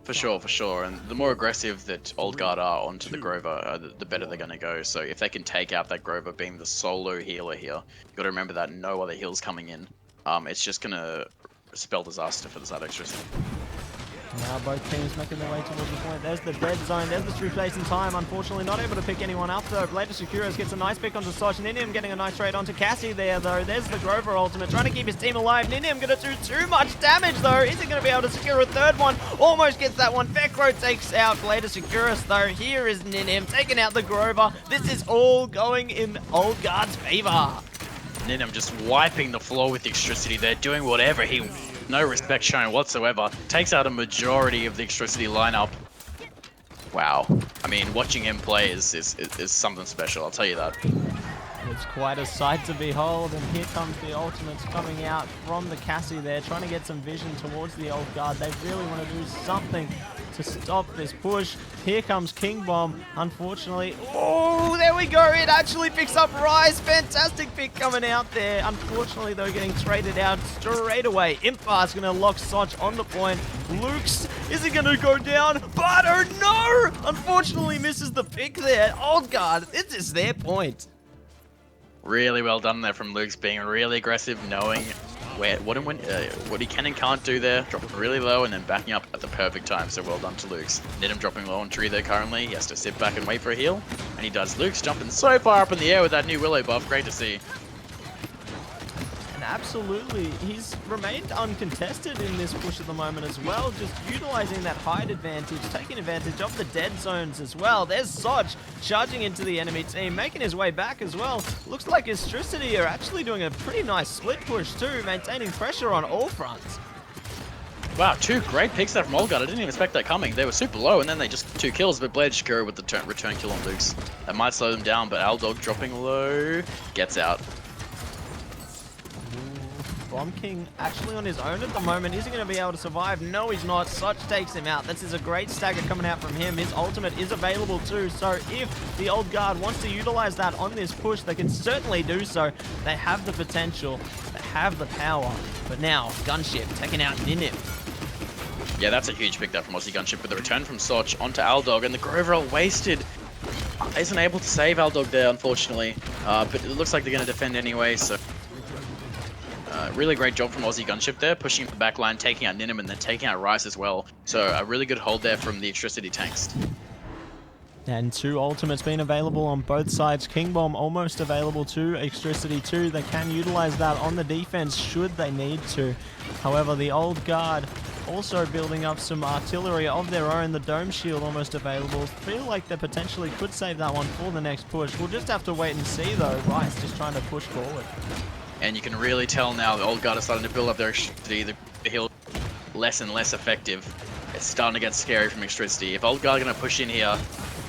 For sure. And the more aggressive that Old Guard are onto the Grover, the better they're going to go. So if they can take out that Grover being the solo healer here, you've got to remember that no other heals coming in. It's just going to spell disaster for the side of Extricity. Now both teams making their way towards the point. There's the dead zone. There's the Through Space in Time. Unfortunately, not able to pick anyone up though. Blade of Securos gets a nice pick onto Soch. Ninium getting a nice trade onto Cassie there though. There's the Grover ultimate trying to keep his team alive. Ninium going to do too much damage though. Is he going to be able to secure a third one? Almost gets that one. Vecro takes out Blade of Securos though. Here is Ninium taking out the Grover. This is all going in Old Guard's favor. Ninium just wiping the floor with Extricity. They're doing whatever he... No respect shown whatsoever. Takes out a majority of the Extricity lineup. Wow. I mean, watching him play is something special, I'll tell you that. It's quite a sight to behold, and here comes the ultimates coming out from the Cassie there, trying to get some vision towards the Old Guard. They really want to do something to stop this push. Here comes King Bomb, unfortunately. Oh, there we go. It actually picks up Rise. Fantastic pick coming out there. Unfortunately, though, getting traded out straight away. Impar's going to lock Soch on the point. Luke's, is he going to go down? But oh no! Unfortunately, misses the pick there. Old Guard, this is their point. Really well done there from Luke's, being really aggressive, knowing what he can and can't do there, dropping really low and then backing up at the perfect time. So well done to Luke's. Nidham dropping low on tree there currently. He has to sit back and wait for a heal, and he does. Luke's jumping so far up in the air with that new Willow buff. Great to see. And absolutely, he's remained uncontested in this push at the moment as well, just utilizing that height advantage, taking advantage of the dead zones as well. There's Soch charging into the enemy team, making his way back as well. Looks like Extricity are actually doing a pretty nice split push too, maintaining pressure on all fronts. Wow, two great picks there from Old Guard. I didn't even expect that coming. They were super low, and then they just 2 kills, but Blade Shikura with the return kill on Luke's. That might slow them down, but Aldog dropping low, gets out. Bomb King actually on his own at the moment. Is he going to be able to survive? No, he's not. Soch takes him out. This is a great stagger coming out from him. His ultimate is available too, so if the Old Guard wants to utilize that on this push, they can certainly do so. They have the potential, they have the power, but now Gunship taking out Niniv. Yeah, that's a huge pick there from Aussie Gunship with the return from Soch onto Aldog, and the Grover wasted. Isn't able to save Aldog there, unfortunately, but it looks like they're going to defend anyway, so... really great job from Aussie Gunship there, pushing the back line, taking out Ninium, and then taking out Rice as well. So a really good hold there from the Extricity tanks. And 2 ultimates being available on both sides. King Bomb almost available to Extricity too. They can utilize that on the defense should they need to. However, the Old Guard also building up some artillery of their own. The Dome Shield almost available. Feel like they potentially could save that one for the next push. We'll just have to wait and see though. Rice just trying to push forward. And you can really tell now the Old Guard is starting to build up their Extricity. The heal less and less effective. It's starting to get scary from Extricity. If Old Guard are going to push in here,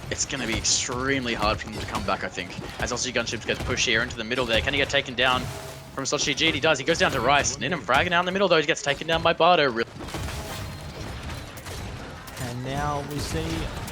it's going to be extremely hard for them to come back, I think. As Aussie Gunship gets pushed here into the middle there. Can he get taken down from Sochi G? He does. He goes down to Rice. Nidham fragging out in the middle though. He gets taken down by Bardo. And now we see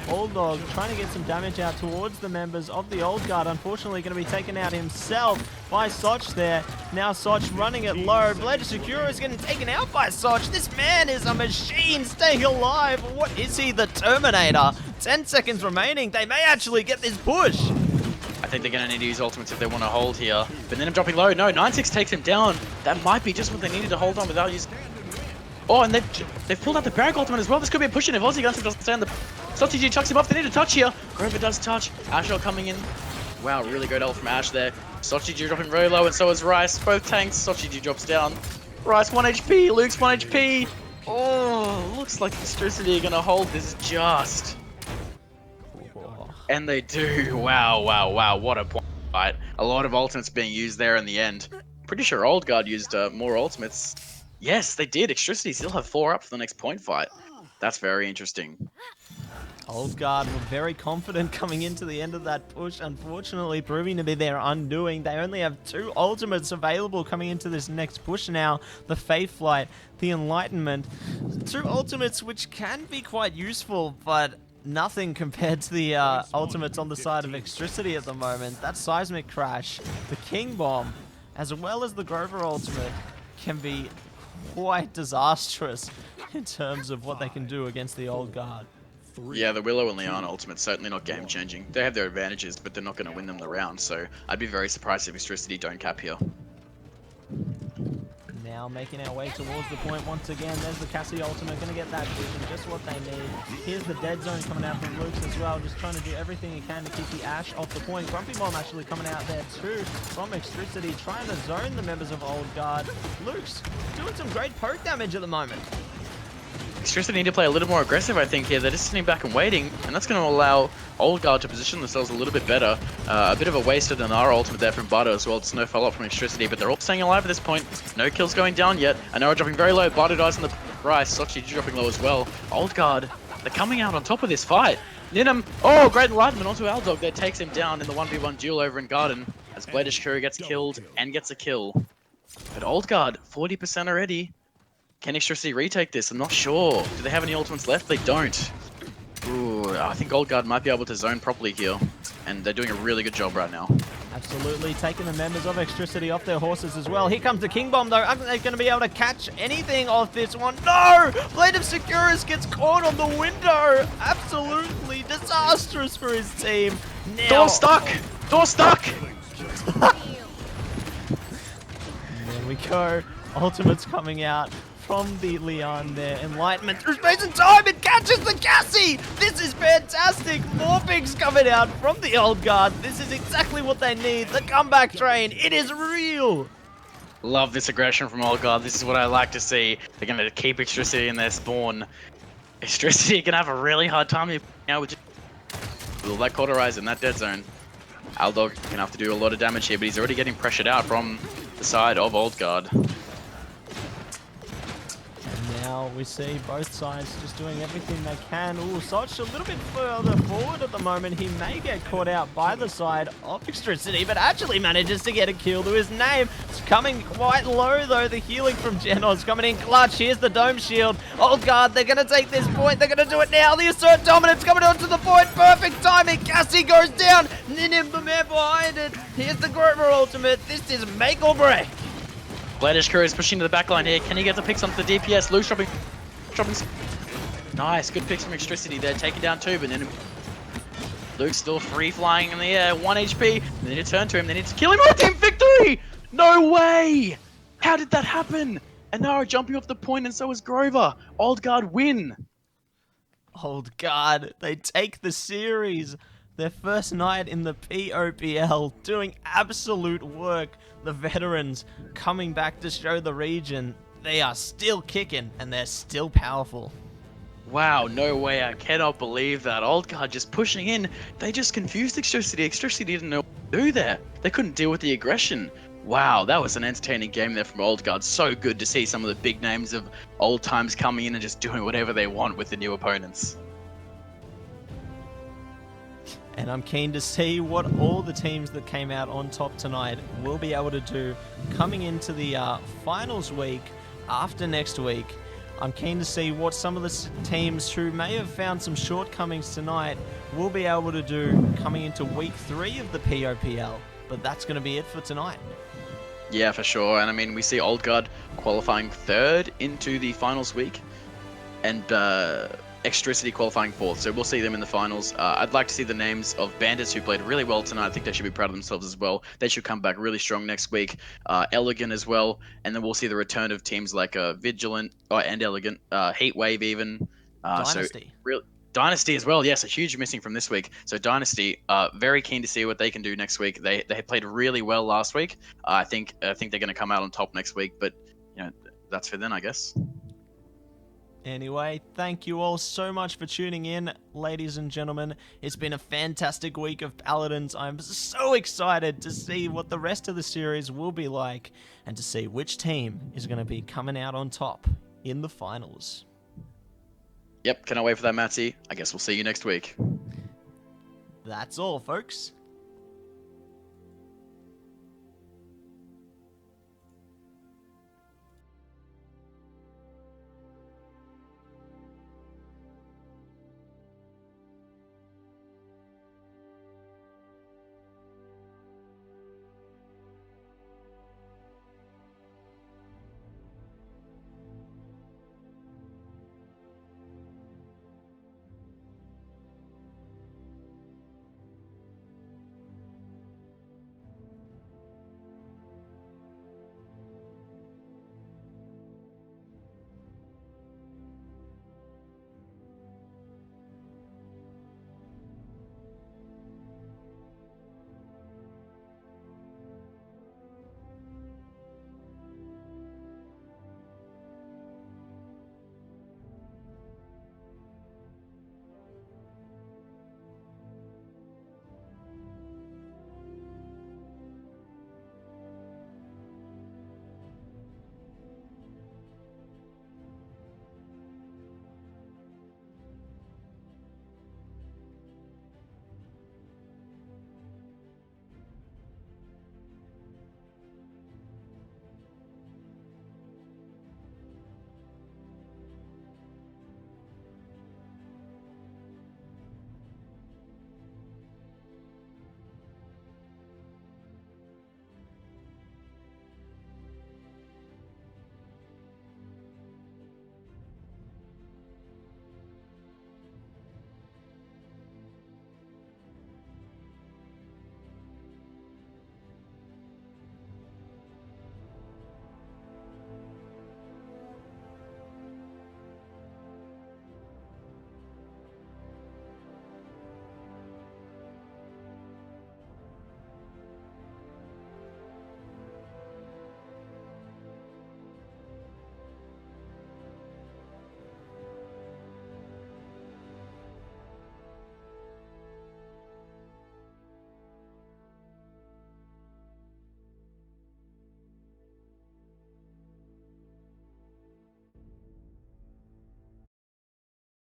Old Dog trying to get some damage out towards the members of the Old Guard. Unfortunately, going to be taken out himself by Soch there. Now Soch running it low. Blade of Secura is getting taken out by Soch. This man is a machine staying alive. What is he, the Terminator? 10 seconds remaining. They may actually get this push. I think they're going to need to use ultimates if they want to hold here. But then I'm dropping low. No, 9-6 takes him down. That might be just what they needed to hold on without using... Oh, and they've pulled out the Barrack ultimate as well. This could be a push in if Aussie Gunship doesn't stand. Sochi G chucks him off. They need a touch here. Grover does touch. Ashel coming in. Wow, really great ult from Ash there. Sochi G dropping very low, and so is Rice. Both tanks. Sochi G drops down. Rice 1 HP. Luke's 1 HP. Oh, looks like Extricity are going to hold this just. And they do. Wow, wow, wow. What a point fight. A lot of ultimates being used there in the end. Pretty sure Old Guard used more ultimates. Yes, they did. Extricity still have 4 up for the next point fight. That's very interesting. Old Guard were very confident coming into the end of that push, unfortunately proving to be their undoing. They only have 2 ultimates available coming into this next push now. The Faith Flight, the Enlightenment. 2 ultimates which can be quite useful, but nothing compared to the ultimates on the side of Extricity at the moment. That Seismic Crash, the King Bomb, as well as the Grover ultimate can be quite disastrous in terms of what they can do against the Old Guard. Yeah, the Willow and Leon ultimate certainly not game changing. They have their advantages, but they're not going to win them the round. So I'd be very surprised if Extricity don't cap here. Now making our way towards the point once again. There's the Cassie ultimate, going to get that vision, just what they need. Here's the dead zone coming out from Luke's as well, just trying to do everything he can to keep the Ash off the point. Grumpy Bomb actually coming out there too from Extricity, trying to zone the members of Old Guard. Luke's doing some great poke damage at the moment. Extricity need to play a little more aggressive, I think, here. They're just sitting back and waiting, and that's going to allow Old Guard to position themselves a little bit better. A bit of a waste of the Nara ultimate there from Butter as well. It's no follow-up from Extricity, but they're all staying alive at this point. No kills going down yet. Nara dropping very low. Butter dies on the Rice. Sochi dropping low as well. Old Guard, they're coming out on top of this fight. Ninum, oh, great enlightenment onto Aldog. That takes him down in the 1v1 duel over in Garden as Bladish Curry gets killed and gets a kill. But Old Guard, 40% already. Can Extricity retake this? I'm not sure. Do they have any ultimates left? They don't. Ooh, I think Old Guard might be able to zone properly here. And they're doing a really good job right now. Absolutely, taking the members of Extricity off their horses as well. Here comes the King Bomb though. Aren't they going to be able to catch anything off this one? No! Blade of Securus gets caught on the window. Absolutely disastrous for his team. Now, Door stuck! Door stuck! there we go. Ultimates coming out from the Leon there. Enlightenment through space and time. It catches the Cassie. This is fantastic. More pigs coming out from the Old Guard. This is exactly what they need. The comeback train. It is real. Love this aggression from Old Guard. This is what I like to see. They're going to keep Extricity in their spawn. Extricity can have a really hard time now with that cauterize in that dead zone. Aldog can have to do a lot of damage here, but he's already getting pressured out from the side of Old Guard. Now we see both sides just doing everything they can. Ooh, Soch a little bit further forward at the moment. He may get caught out by the side of Extricity, but actually manages to get a kill to his name. It's coming quite low though. The healing from Genos coming in clutch. Here's the Dome Shield. Old Guard, they're going to take this point. They're going to do it now. The Assert Dominance coming onto the point. Perfect timing. Cassie goes down. Ninim, the man behind it. Here's the Grover ultimate. This is make or break. Bladish Curry is pushing to the back line here. Can he get the picks onto the DPS? Luke's dropping. Nice, good picks from Extricity there. Taking down 2, but then Luke's still free flying in the air. 1 HP. They need to turn to him. They need to kill him. Oh, team victory! No way! How did that happen? And Nara jumping off the point, and so is Grover. Old Guard win. Old Guard, they take the series. Their first night in the POPL, doing absolute work. The veterans coming back to show the region they are still kicking and they're still powerful. Wow, no way. I cannot believe that. Old Guard just pushing in. They just confused Extricity. Extricity didn't know what to do there. They couldn't deal with the aggression. Wow, that was an entertaining game there from Old Guard. So good to see some of the big names of old times coming in and just doing whatever they want with the new opponents. And I'm keen to see what all the teams that came out on top tonight will be able to do coming into the finals week after next week. I'm keen to see what some of the teams who may have found some shortcomings tonight will be able to do coming into week 3 of the POPL. But that's going to be it for tonight. Yeah, for sure. And I mean, we see Old Guard qualifying 3rd into the finals week. And Extricity qualifying 4th, so we'll see them in the finals. I'd like to see the names of Bandits who played really well tonight. I think they should be proud of themselves as well. They should come back really strong next week. Elegant as well, and then we'll see the return of teams like Vigilant and Elegant, Heatwave even. Dynasty. Dynasty as well, yes, a huge missing from this week. So Dynasty, very keen to see what they can do next week. They played really well last week. I think they're going to come out on top next week, but you know that's for then, I guess. Anyway, thank you all so much for tuning in, ladies and gentlemen. It's been a fantastic week of Paladins. I'm so excited to see what the rest of the series will be like and to see which team is going to be coming out on top in the finals. Yep, cannot wait for that, Matty. I guess we'll see you next week. That's all, folks.